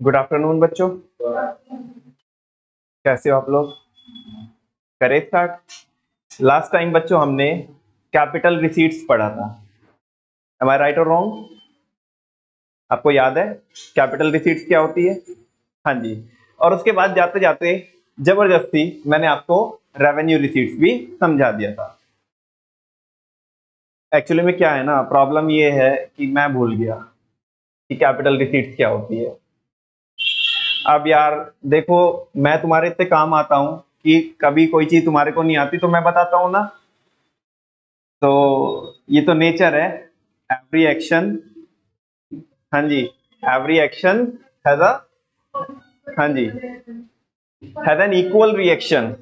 Good afternoon बच्चों, कैसे हो आप लोग? करें स्टार्ट। लास्ट टाइम बच्चों हमने कैपिटल रिसीट्स पढ़ा था। एम आई राइट और रॉन्ग? आपको याद है कैपिटल रिसीट्स क्या होती है? हाँ जी। और उसके बाद जाते जाते जबरदस्ती मैंने आपको रेवेन्यू रिसीट्स भी समझा दिया था। एक्चुअली में क्या है ना, प्रॉब्लम ये है कि मैं भूल गया कि कैपिटल रिसीट्स क्या होती है। अब यार देखो, मैं तुम्हारे इतने काम आता हूं कि कभी कोई चीज तुम्हारे को नहीं आती तो मैं बताता हूं ना। तो ये तो नेचर है। एवरी एक्शन, हाँ जी, एवरी एक्शन हैज अ, हाँ जी, has an equal reaction.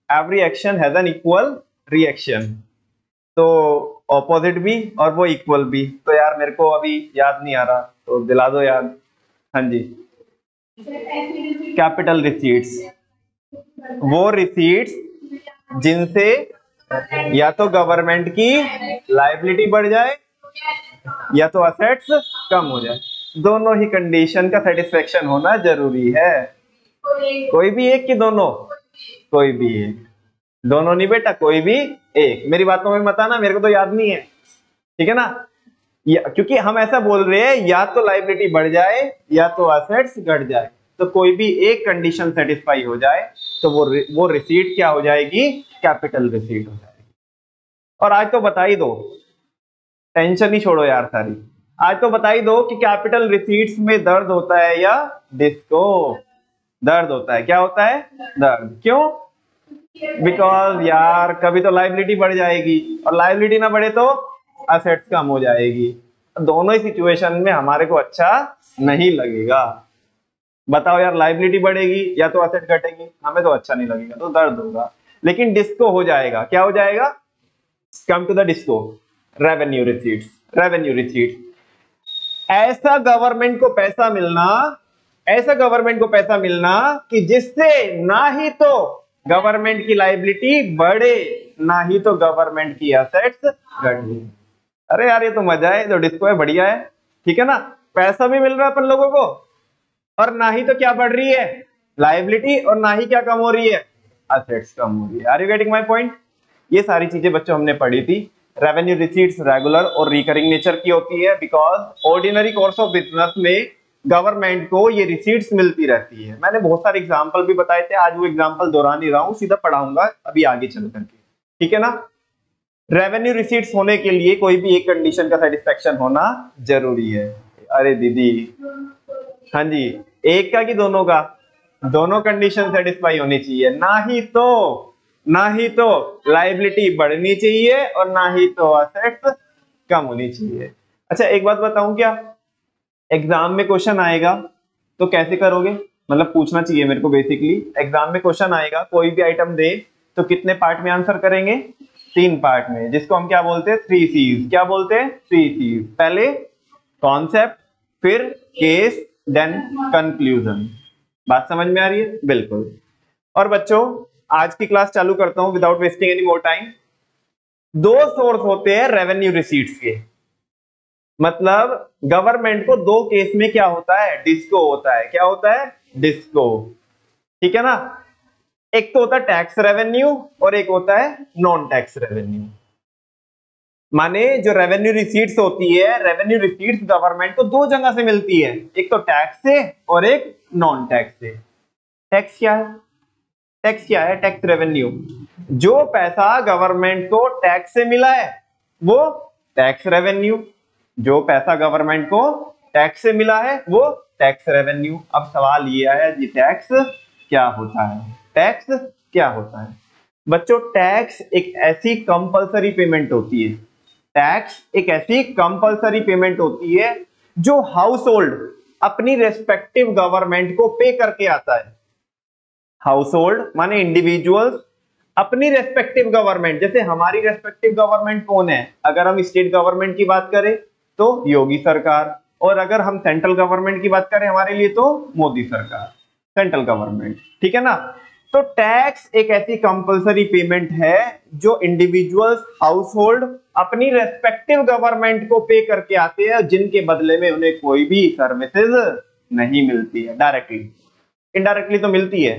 Every action has an equal reaction. तो ऑपोजिट भी और वो इक्वल भी। तो यार मेरे को अभी याद नहीं आ रहा, तो दिला दो याद। हाँ जी, कैपिटल रिसीट्स वो रिसीट्स जिनसे या तो गवर्नमेंट की लायबिलिटी बढ़ जाए या तो असेट्स कम हो जाए। दोनों ही कंडीशन का सेटिस्फेक्शन होना जरूरी है। कोई भी एक कि दोनों? कोई भी एक। दोनों नहीं बेटा, कोई भी एक। मेरी बातों में मत आना, मेरे को तो याद नहीं है, ठीक है ना? क्योंकि हम ऐसा बोल रहे हैं या तो लायबिलिटी बढ़ जाए या तो असेट्स घट जाए। तो कोई भी एक कंडीशन सेटिस्फाई हो जाए तो वो रिसीट क्या हो जाएगी? कैपिटल रिसीट हो जाएगी। और आज तो बता ही दो, टेंशन ही छोड़ो यार सारी। आज तो बता ही दो कि कैपिटल रिसीट्स में दर्द होता है या डिस्को? दर्द होता है। क्या होता है? दर्द। क्यों? बिकॉज यार कभी तो लायबिलिटी बढ़ जाएगी और लायबिलिटी ना बढ़े तो असेट्स कम हो जाएगी। दोनों ही सिचुएशन में हमारे को अच्छा नहीं लगेगा। बताओ यार, लायबिलिटी बढ़ेगी या तो असेट घटेगी, हमें तो अच्छा नहीं लगेगा, तो दर्द होगा। लेकिन डिस्को हो जाएगा। क्या हो जाएगा? Come to the disco, revenue receipts. Revenue receipts ऐसा गवर्नमेंट को पैसा मिलना, ऐसा गवर्नमेंट को पैसा मिलना कि जिससे ना ही तो गवर्नमेंट की लायबिलिटी बढ़े ना ही तो गवर्नमेंट की असेट्स घटे। अरे यार ये तो मजा है, जो डिस्को है बढ़िया है, ठीक है ना? पैसा भी मिल रहा है अपन लोगों को और ना ही तो क्या बढ़ रही है? लायबिलिटी। और ना ही क्या कम हो रही है? असेट्स कम हो रही है। Are you getting my point? ये सारी चीजें बच्चों हमने पढ़ी थी। रेवेन्यू रिसीट्स रेगुलर और रिकरिंग नेचर की होती है because ordinary course of business में गवर्नमेंट को ये रिसीट्स मिलती रहती है। मैंने बहुत सारे एग्जांपल भी बताए थे, आज वो एग्जांपल दोहरा नहीं रहा हूं, सीधा पढ़ाऊंगा अभी आगे चल करके, ठीक है ना? रेवेन्यू रिसीट्स होने के लिए कोई भी एक कंडीशन का सेटिस्फेक्शन होना जरूरी है। अरे दीदी, हाँ जी, एक का कि दोनों का? दोनों कंडीशन सेटिस्फाई होनी चाहिए। ना ही तो लायबिलिटी बढ़नी चाहिए और ना ही तो असेट्स कम होनी चाहिए। अच्छा एक बात बताऊं क्या, एग्जाम में क्वेश्चन आएगा तो कैसे करोगे? मतलब पूछना चाहिए मेरे को बेसिकली। एग्जाम में क्वेश्चन आएगा, कोई भी आइटम दे तो कितने पार्ट में आंसर करेंगे? 3 पार्ट में, जिसको हम क्या बोलते हैं? 3 C's। क्या बोलते हैं? 3 C's। पहले कॉन्सेप्ट, फिर केस, देन कंक्लूजन। बात समझ में आ रही है? बिल्कुल। और बच्चों आज की क्लास चालू करता हूं without wasting any more time. 2 source होते हैं रेवेन्यू रिसीट्स के। मतलब गवर्नमेंट को 2 केस में क्या होता है? डिस्को होता है। क्या होता है? डिस्को, ठीक है ना? एक तो होता है टैक्स रेवेन्यू और एक होता है नॉन टैक्स रेवेन्यू। माने जो रेवेन्यू रिसीट्स होती है, रेवेन्यू रिसीट्स गवर्नमेंट को 2 जगह से मिलती है, एक तो टैक्स से और एक नॉन टैक्स से। टैक्स क्या है? टैक्स क्या है? Tax revenue. जो पैसा गवर्नमेंट को टैक्स से मिला है वो टैक्स रेवेन्यू। जो पैसा गवर्नमेंट को टैक्स से मिला है वो टैक्स रेवेन्यू। अब सवाल ये आया कि टैक्स क्या होता है? टैक्स क्या होता है? बच्चों टैक्स एक ऐसी कंपलसरी पेमेंट होती है, टैक्स एक ऐसी कंपलसरी पेमेंट होती है जो हाउस होल्ड अपनी रेस्पेक्टिव गवर्नमेंट को पे करके आता है। हाउस होल्ड माने इंडिविजुअल्स अपनी रेस्पेक्टिव गवर्नमेंट, जैसे हमारी रेस्पेक्टिव गवर्नमेंट कौन है? अगर हम स्टेट गवर्नमेंट की बात करें तो योगी सरकार, और अगर हम सेंट्रल गवर्नमेंट की बात करें हमारे लिए तो मोदी सरकार, सेंट्रल गवर्नमेंट, ठीक है ना? तो टैक्स एक ऐसी कंपलसरी पेमेंट है जो इंडिविजुअल्स, हाउस होल्ड अपनी रेस्पेक्टिव गवर्नमेंट को पे करके आते हैं, जिनके बदले में उन्हें कोई भी सर्विसेज नहीं मिलती है डायरेक्टली, इनडायरेक्टली तो मिलती है।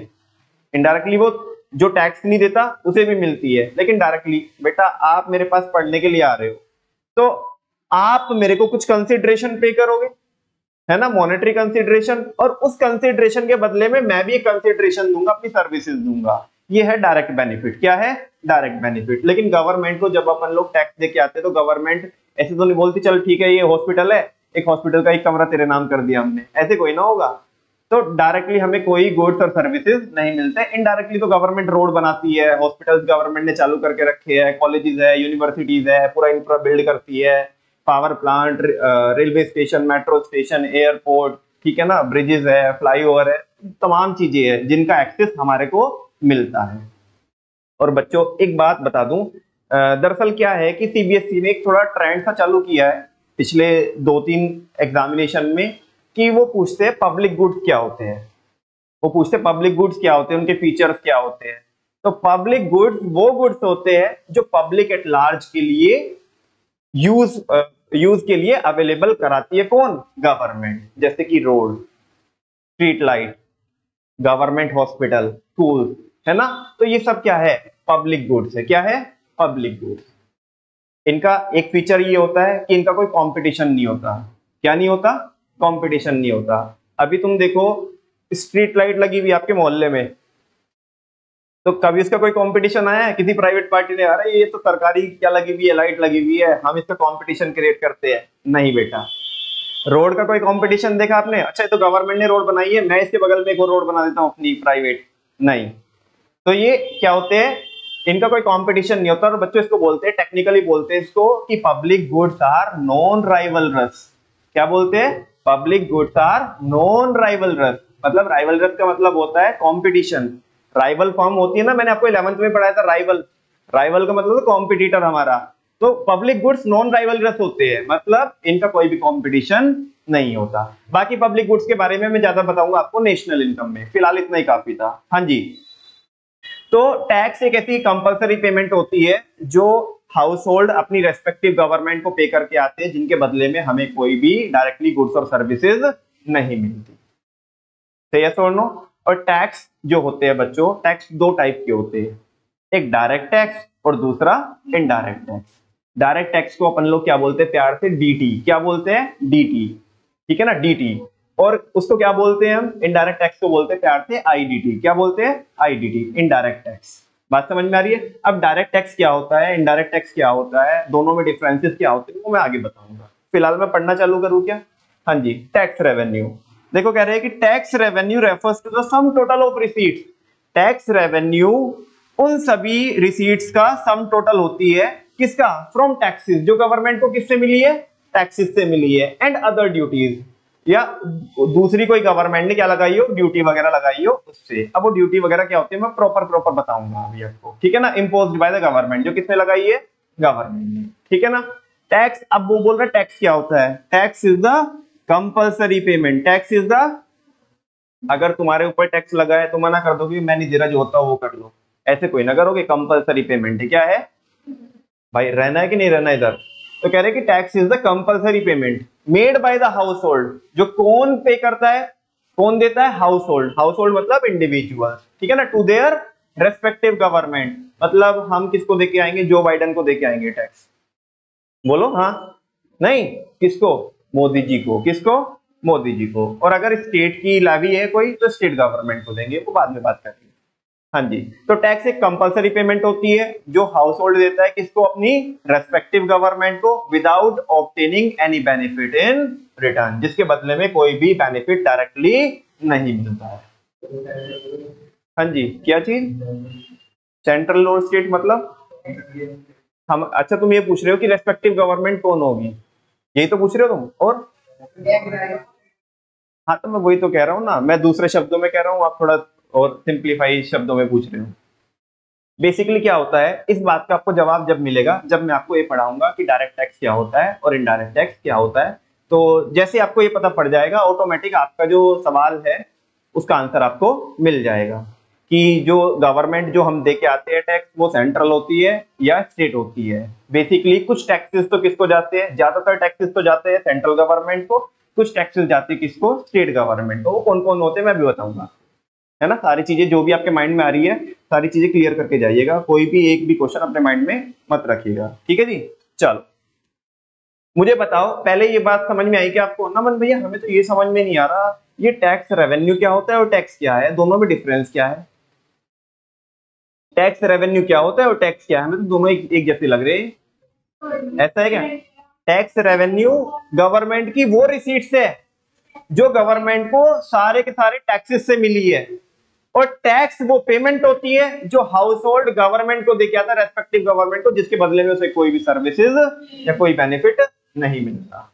इनडायरेक्टली वो जो टैक्स नहीं देता उसे भी मिलती है, लेकिन डायरेक्टली बेटा आप मेरे पास पढ़ने के लिए आ रहे हो तो आप मेरे को कुछ कंसिडरेशन पे करोगे, है ना, मॉनेटरी कंसिडरेशन, और उस कंसिडरेशन के बदले में मैं भी एक कंसिडरेशन दूंगा, अपनी सर्विसेज दूंगा। ये है डायरेक्ट बेनिफिट। क्या है? Direct benefit. लेकिन गवर्नमेंट को जब अपन लोग टैक्स दे के आते हैं तो गवर्नमेंट ऐसे तो नहीं बोलती चल ठीक है ये हॉस्पिटल है, एक हॉस्पिटल का एक कमरा तेरे नाम कर दिया हमने, ऐसे कोई ना होगा। तो डायरेक्टली हमें कोई गुड्स और सर्विसेज नहीं मिलते। इनडायरेक्टली तो गवर्नमेंट रोड बनाती है, हॉस्पिटल्स गवर्नमेंट ने चालू करके रखे हैं, कॉलेजेस है, यूनिवर्सिटीज है, पूरा इंफ्रा बिल्ड करती है, power plant, railway station, metro station, airport, ठीक है ना, ब्रिजेस है, फ्लाईओवर है, तमाम चीजें हैं जिनका एक्सेस हमारे को मिलता है। और बच्चों एक बात बता दूं, दरअसल क्या है कि सीबीएसई ने एक थोड़ा ट्रेंड सा चालू किया है पिछले 2-3 एग्जामिनेशन में कि वो पूछते हैं पब्लिक गुड्स क्या होते हैं, वो पूछते हैं पब्लिक गुड्स क्या होते हैं, उनके फीचर्स क्या होते हैं। तो पब्लिक गुड्स वो गुड्स होते हैं जो पब्लिक एट लार्ज के लिए यूज के लिए अवेलेबल कराती है कौन? गवर्नमेंट। जैसे कि road, street light, government hospital, school, है ना। तो ये सब क्या है? पब्लिक गुड्स है। क्या है? Public goods. इनका एक फीचर ये होता है कि इनका कोई कंपटीशन नहीं होता। क्या नहीं होता? कंपटीशन नहीं होता। अभी तुम देखो स्ट्रीट लाइट लगी हुई आपके मोहल्ले में, तो कभी इसका कोई कंपटीशन आया है? किसी प्राइवेट पार्टी ने अरे ये तो सरकारी क्या लगी हुई है, लाइट लगी हुई है, हम इसका कंपटीशन क्रिएट करते हैं? नहीं बेटा। रोड का कोई कंपटीशन देखा आपने? अच्छा ये तो गवर्नमेंट ने रोड बनाई है, मैं इसके बगल में एक और रोड बना देता हूँ अपनी प्राइवेट। नहीं। तो ये क्या होते हैं? इनका कोई कंपटीशन नहीं होता। और बच्चों इसको बोलते हैं, टेक्निकली बोलते हैं इसको कि public goods are non rivalrous. क्या बोलते हैं? Public goods are non rivalrous. मतलब राइवलरस का मतलब होता है कंपटीशन। राइवल फॉर्म होती है ना, मैंने आपको 11th में पढ़ाया था राइवल। राइवल का मतलब कॉम्पिटिटर हमारा। तो पब्लिक गुड्स नॉन राइवलरस होते हैं, मतलब इनका कोई भी कंपटीशन नहीं होता। बाकी पब्लिक गुड्स के बारे में मैं ज्यादा बताऊंगा आपको नेशनल इनकम में, फिलहाल इतना ही काफी था। हाँ जी। तो टैक्स एक ऐसी कंपलसरी पेमेंट होती है जो हाउस होल्ड अपनी रेस्पेक्टिव गवर्नमेंट को पे करके आते हैं, जिनके बदले में हमें कोई भी डायरेक्टली गुड्स और सर्विसेज नहीं मिलती। सही है और नो? और टैक्स जो होते हैं बच्चों, टैक्स दो टाइप के होते हैं, एक डायरेक्ट टैक्स और दूसरा इनडायरेक्ट टैक्स। डायरेक्ट टैक्स को अपन लोग क्या बोलते हैं प्यार से? डीटी। क्या बोलते हैं? डीटी। ठीक है ना, डीटी। और उसको क्या बोलते हैं हम? इनडायरेक्ट टैक्स को बोलते हैं प्यार से आईडीटी। क्या बोलते हैं? IDT, indirect tax. बात समझ में आ रही है? अब डायरेक्ट टैक्स क्या होता है, इनडायरेक्ट टैक्स क्या होता है, दोनों में डिफरेंसेस क्या होते हैं वो मैं आगे बताऊंगा। फिलहाल मैं पढ़ना चालू करूं क्या? हाँ जी। टैक्स रेवेन्यू देखो कह रहे हैं कि tax revenue refers to the sum total of receipts. Tax revenue उन सभी रिसीट्स का सम टोटल होती है। किसका? फ्रॉम टैक्सेस, जो गवर्नमेंट को किससे मिली है? टैक्सेस से मिली है। एंड अदर ड्यूटीज, या दूसरी कोई गवर्नमेंट ने क्या लगाई हो, ड्यूटी वगैरह लगाई हो उससे। अब वो ड्यूटी वगैरह क्या होती है मैं प्रॉपर बताऊंगा अभी आपको, ठीक है ना। इम्पोज्ड बाय द गवर्नमेंट, जो किसने लगाई है? गवर्नमेंट ने, ठीक है ना। टैक्स, अब वो बोल रहा है टैक्स क्या होता है? Tax is the compulsory payment. Tax is the, अगर तुम्हारे ऊपर टैक्स लगा है तो मना कर दो कि मैं नहीं दे रहा, जो होता है वो कर लो, ऐसे कोई ना करोगे। कंपल्सरी पेमेंट है। क्या है भाई, रहना है कि नहीं रहना इधर? तो कह रहे कि tax is the compulsory payment made by the house hold. जो कौन पे करता है, कौन देता है? House hold. हाउस होल्ड मतलब इंडिविजुअल, ठीक है ना। टू देयर रेस्पेक्टिव गवर्नमेंट, मतलब हम किसको देके आएंगे? जो बाइडेन को देके आएंगे टैक्स। बोलो हाँ नहीं? किसको? मोदी जी को। किसको? मोदी जी को। और अगर स्टेट की लावी है कोई तो स्टेट गवर्नमेंट को देंगे, वो बाद में बात करेंगे। हाँ जी। तो टैक्स एक कंपलसरी पेमेंट होती है जो हाउस होल्ड देता है किसको? अपनी रेस्पेक्टिव गवर्नमेंट को, without obtaining any benefit in return, जिसके बदले में कोई भी बेनिफिट डायरेक्टली नहीं मिलता है। हाँ जी। क्या चीज? सेंट्रल और स्टेट मतलब हम, अच्छा तुम ये पूछ रहे हो कि रेस्पेक्टिव गवर्नमेंट कौन होगी, यही तो पूछ रहे हो तुम? और हाँ तो मैं वही तो कह रहा हूँ ना, मैं दूसरे शब्दों में कह रहा हूँ, आप थोड़ा और सिंप्लीफाई शब्दों में पूछ रहे हो। बेसिकली क्या होता है, इस बात का आपको जवाब जब मिलेगा जब मैं आपको ये पढ़ाऊंगा कि डायरेक्ट टैक्स क्या होता है और इनडायरेक्ट टैक्स क्या होता है। तो जैसे आपको ये पता पड़ जाएगा, ऑटोमेटिक आपका जो सवाल है उसका आंसर आपको मिल जाएगा कि जो गवर्नमेंट जो हम दे के आते हैं टैक्स, वो सेंट्रल होती है या स्टेट होती है। बेसिकली कुछ टैक्सेस तो किसको जाते हैं? ज्यादातर टैक्सेस तो जाते हैं सेंट्रल गवर्नमेंट को, कुछ टैक्सेस जाते हैं किसको, स्टेट गवर्नमेंट को। वो कौन कौन होते हैं मैं भी बताऊंगा, है ना। सारी चीजें जो भी आपके माइंड में आ रही है सारी चीजें क्लियर करके जाइएगा, कोई भी एक भी क्वेश्चन अपने माइंड में मत रखिएगा, ठीक है जी। चलो मुझे बताओ, पहले ये बात समझ में आई कि आपको, नमन भैया हमें तो ये समझ में नहीं आ रहा ये टैक्स रेवेन्यू क्या होता है और टैक्स क्या है, दोनों में डिफरेंस क्या है। टैक्स रेवेन्यू क्या होता है और टैक्स क्या है, हमें तो दोनों एक जैसे लग रहे हैं, ऐसा है क्या। टैक्स रेवेन्यू गवर्नमेंट की वो रिसीट्स है जो गवर्नमेंट को सारे के सारे टैक्सेस से मिली है, और टैक्स वो पेमेंट होती है जो हाउस होल्ड गवर्नमेंट को देके आता है, रेस्पेक्टिव गवर्नमेंट को, जिसके बदले में उसे कोई भी सर्विसेज या कोई बेनिफिट नहीं मिलता।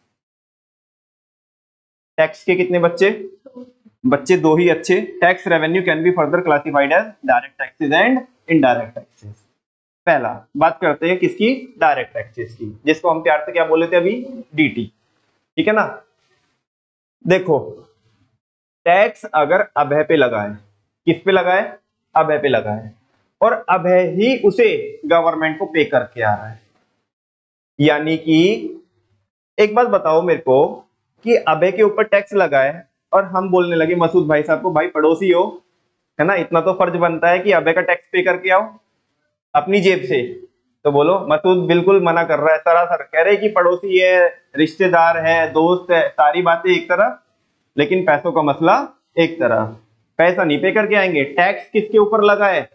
टैक्स के कितने बच्चे, बच्चे दो ही अच्छे। Tax revenue can be further classified as direct taxes and indirect taxes. पहला बात करते हैं किसकी, डायरेक्ट टैक्सेस की, जिसको हम प्यार से क्या बोले थे अभी, डीटी, ठीक है ना। देखो टैक्स अगर अभय पे लगाए, किस पे लगाए, अभय पे लगाए, और अभय ही उसे गवर्नमेंट को पे करके आ रहा है, यानी कि एक बात बताओ मेरे को कि अभय के ऊपर टैक्स लगाए और हम बोलने लगे मसूद भाई साहब को, भाई पड़ोसी हो, है ना, इतना तो फर्ज बनता है कि अभय का टैक्स पे करके आओ अपनी जेब से। तो बोलो मसूद बिल्कुल मना कर रहा है, सरासर कह रहे कि पड़ोसी है, रिश्तेदार है, दोस्त है, सारी बातें एक तरफ, लेकिन पैसों का मसला एक तरफ। पैसा नहीं पे करके आएंगे, टैक्स किसके ऊपर लगा है,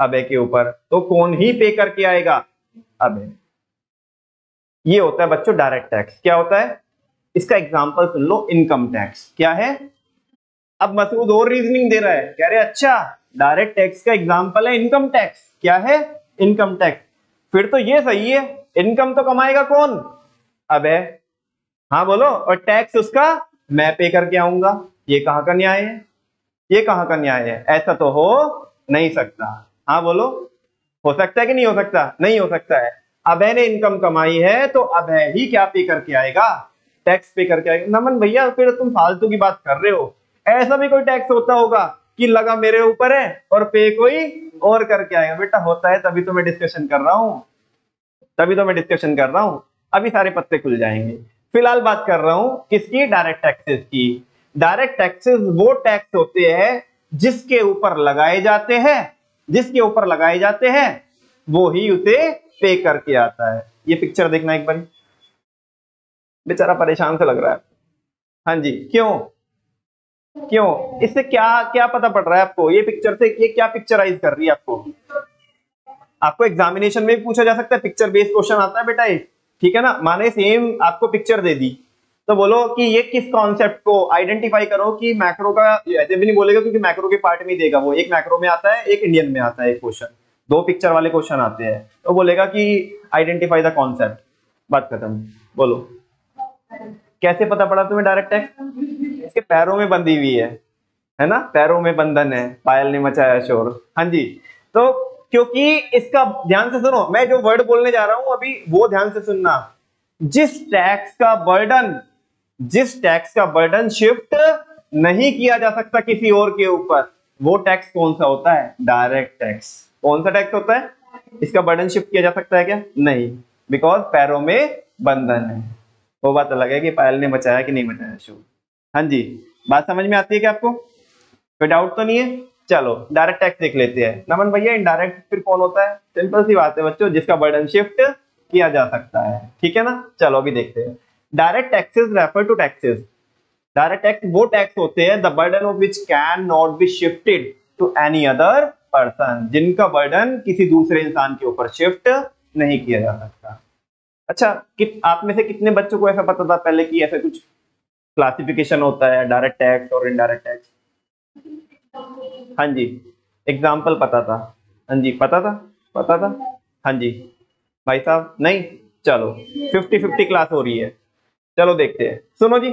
अभय के ऊपर, तो कौन ही पे करके आएगा, अभय। ये होता है बच्चों डायरेक्ट टैक्स। क्या होता है, इसका एग्जांपल सुन लो, इनकम टैक्स क्या है। अब मसूद और रीजनिंग दे रहा है, कह रहे अच्छा डायरेक्ट टैक्स का एग्जांपल है इनकम टैक्स, क्या है, इनकम टैक्स। फिर तो ये सही है, इनकम तो कमाएगा कौन, अबे, हाँ बोलो, और टैक्स उसका मैं पे करके आऊंगा। ये कहां का न्याय है, ये कहां का न्याय है, ऐसा तो हो नहीं सकता। हाँ बोलो, हो सकता है कि नहीं हो सकता, नहीं हो सकता है। अभय ने इनकम कमाई है तो अभय ही क्या पे करके आएगा, टैक्स पे करके आएगा। नमन भैया फिर तुम फालतू की बात कर रहे हो, ऐसा भी कोई टैक्स होता होगा कि लगा मेरे ऊपर है और पे कोई और करके आएगा। बेटा होता है, तभी तो मैं डिस्कशन कर रहा हूं, तभी तो मैं डिस्कशन कर रहा हूं, अभी सारे पत्ते खुल जाएंगे। फिलहाल बात कर रहा हूं किसकी, डायरेक्ट टैक्सेस की। डायरेक्ट टैक्सेस वो टैक्स होते हैं जिसके ऊपर लगाए जाते हैं, जिसके ऊपर लगाए जाते हैं वो ही उसे पे करके आता है। ये पिक्चर देखना एक बार, बेचारा परेशान सा लग रहा है। हाँ जी, क्यों क्यों, इससे क्या क्या पता पड़ रहा है आपको, ये पिक्चर से ये क्या पिक्चराइज कर रही है आपको। आपको एग्जामिनेशन में भी पूछा जा सकता है, पिक्चर बेस्ड क्वेश्चन आता है बेटा एक, ठीक है ना। माने सेम आपको पिक्चर दे दी तो बोलो कि ये किस कॉन्सेप्ट को आइडेंटिफाई करो, कि मैक्रो का, ऐसे भी नहीं बोलेगा क्योंकि मैक्रो के पार्ट में ही देगा वो, एक मैक्रो में आता है एक इंडियन में आता है, एक क्वेश्चन, दो पिक्चर वाले क्वेश्चन आते हैं, तो बोलेगा कि आइडेंटिफाई द कॉन्सेप्ट, बात खत्म। बोलो कैसे पता पड़ा तुम्हें डायरेक्ट टैक्स, इसके पैरों में बंधी हुई है ना, पैरों में बंधन है, पायल ने मचाया शोर। हाँ जी, तो क्योंकि इसका ध्यान से सुनो, मैं जो वर्ड बोलने जा रहा हूं अभी वो ध्यान से सुनना। जिस टैक्स का बर्डन, जिस टैक्स का बर्डन शिफ्ट नहीं किया जा सकता किसी और के ऊपर, वो टैक्स कौन सा होता है, डायरेक्ट टैक्स। कौन सा टैक्स होता है, इसका बर्डन शिफ्ट किया जा सकता है क्या, नहीं, बिकॉज पैरों में बंधन है। वो बात अलग है कि पायल ने मचाया कि नहीं मचाया शोर। हाँ जी, बात समझ में आती है क्या आपको, कोई डाउट तो नहीं है। चलो डायरेक्ट टैक्स देख लेते हैं। नमन भैया इनडायरेक्ट फिर कौन होता है, सिंपल सी बात है बच्चों, जिसका बर्डन शिफ्ट किया जा सकता है, ठीक है ना। चलो अभी देखते हैं। Direct taxes refer to taxes, direct tax वो टैक्स होते हैं the burden of which can not be shifted to any other person, जिनका बर्डन किसी दूसरे इंसान के ऊपर शिफ्ट नहीं किया जा सकता। अच्छा, आप में से कितने बच्चों को ऐसा पता था पहले कि ऐसा कुछ क्लासिफिकेशन होता है डायरेक्ट टैक्स और इनडायरेक्ट टैक्स। हाँ जी, एग्जाम्पल पता था, हाँ जी पता था, पता था, हाँ जी भाई साहब नहीं, चलो 50-50 क्लास हो रही है। चलो देखते हैं, सुनो जी,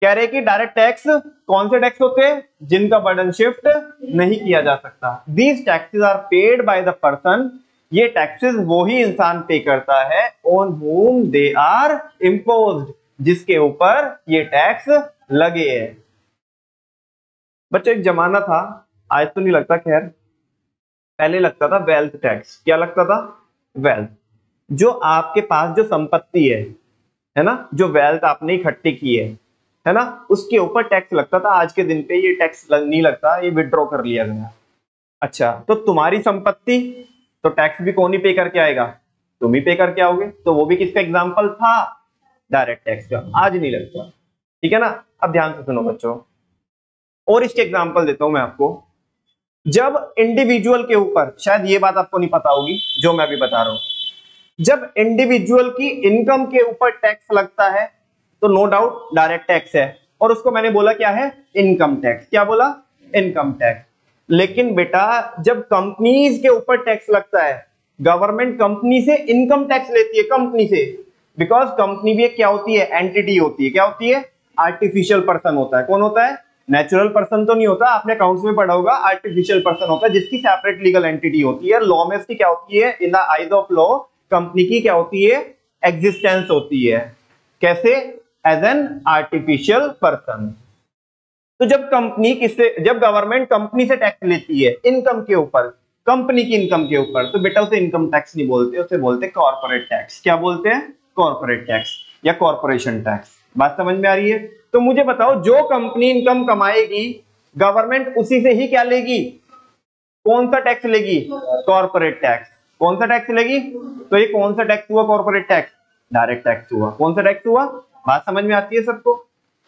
कह रहे कि डायरेक्ट टैक्स कौन से टैक्स होते हैं जिनका बर्डन शिफ्ट नहीं किया जा सकता। These taxes are paid by the person, ये टैक्सेस वो ही इंसान पे करता है on whom they are imposed, जिसके ऊपर ये टैक्स लगे हैं। बच्चों एक जमाना था, आज तो नहीं लगता, खैर पहले लगता था वेल्थ टैक्स। क्या लगता था, वेल्थ, जो आपके पास जो संपत्ति है ना, जो वेल्थ आपने इकट्ठी की है, है ना, उसके ऊपर टैक्स लगता था। आज के दिन पे ये टैक्स नहीं लगता, ये विड्रॉ कर लिया गया। अच्छा, तो तुम्हारी संपत्ति तो टैक्स भी कौन ही पे करके आएगा, तुम ही पे करके आओगे। तो वो भी किसका एग्जाम्पल था, डायरेक्ट टैक्स का। आज नहीं लगता, ठीक है ना। अब ध्यान से सुनो बच्चों, और इसके एग्जाम्पल देता हूं मैं आपको। जब इंडिविजुअल के ऊपर, शायद ये बात आपको नहीं पता होगी जो मैं भी बता रहा हूं, जब इंडिविजुअल की इनकम के ऊपर टैक्स लगता है तो नो डाउट डायरेक्ट टैक्स है, और उसको मैंने बोला क्या है, इनकम टैक्स। क्या बोला, इनकम टैक्स। लेकिन बेटा जब कंपनीज के ऊपर टैक्स लगता है, गवर्नमेंट कंपनी से इनकम टैक्स लेती है, कंपनी से, बिकॉज कंपनी भी एक क्या होती है, एंटिटी होती है। क्या होती है, आर्टिफिशियल पर्सन होता है। कौन होता है, नेचुरल पर्सन तो नहीं होता, आपने अकाउंट्स में पढ़ा होगा, आर्टिफिशियल पर्सन होता है जिसकी सेपरेट लीगल एंटिटी होती है। लॉ में इसकी क्या होती है, in the eyes of law company की क्या होती है, एग्जिस्टेंस होती है। कैसे, एज एन आर्टिफिशियल पर्सन। तो जब गवर्नमेंट कंपनी से टैक्स लेती है इनकम के ऊपर, कंपनी की इनकम के ऊपर, तो बेटा उसे इनकम टैक्स नहीं बोलते, उसे बोलते कॉर्पोरेट टैक्स। क्या बोलते हैं, कॉर्पोरेट टैक्स या कॉर्पोरेशन टैक्स। बात समझ में आ रही है। तो मुझे बताओ, जो कंपनी इनकम कमाएगी गवर्नमेंट उसी से ही क्या लेगी, कौन सा टैक्स लेगी, कॉर्पोरेट टैक्स। कौन सा टैक्स लेगी, तो ये कौन सा टैक्स हुआ, कॉर्पोरेट टैक्स, डायरेक्ट टैक्स हुआ। कौन सा टैक्स हुआ, बात समझ में आती है सबको।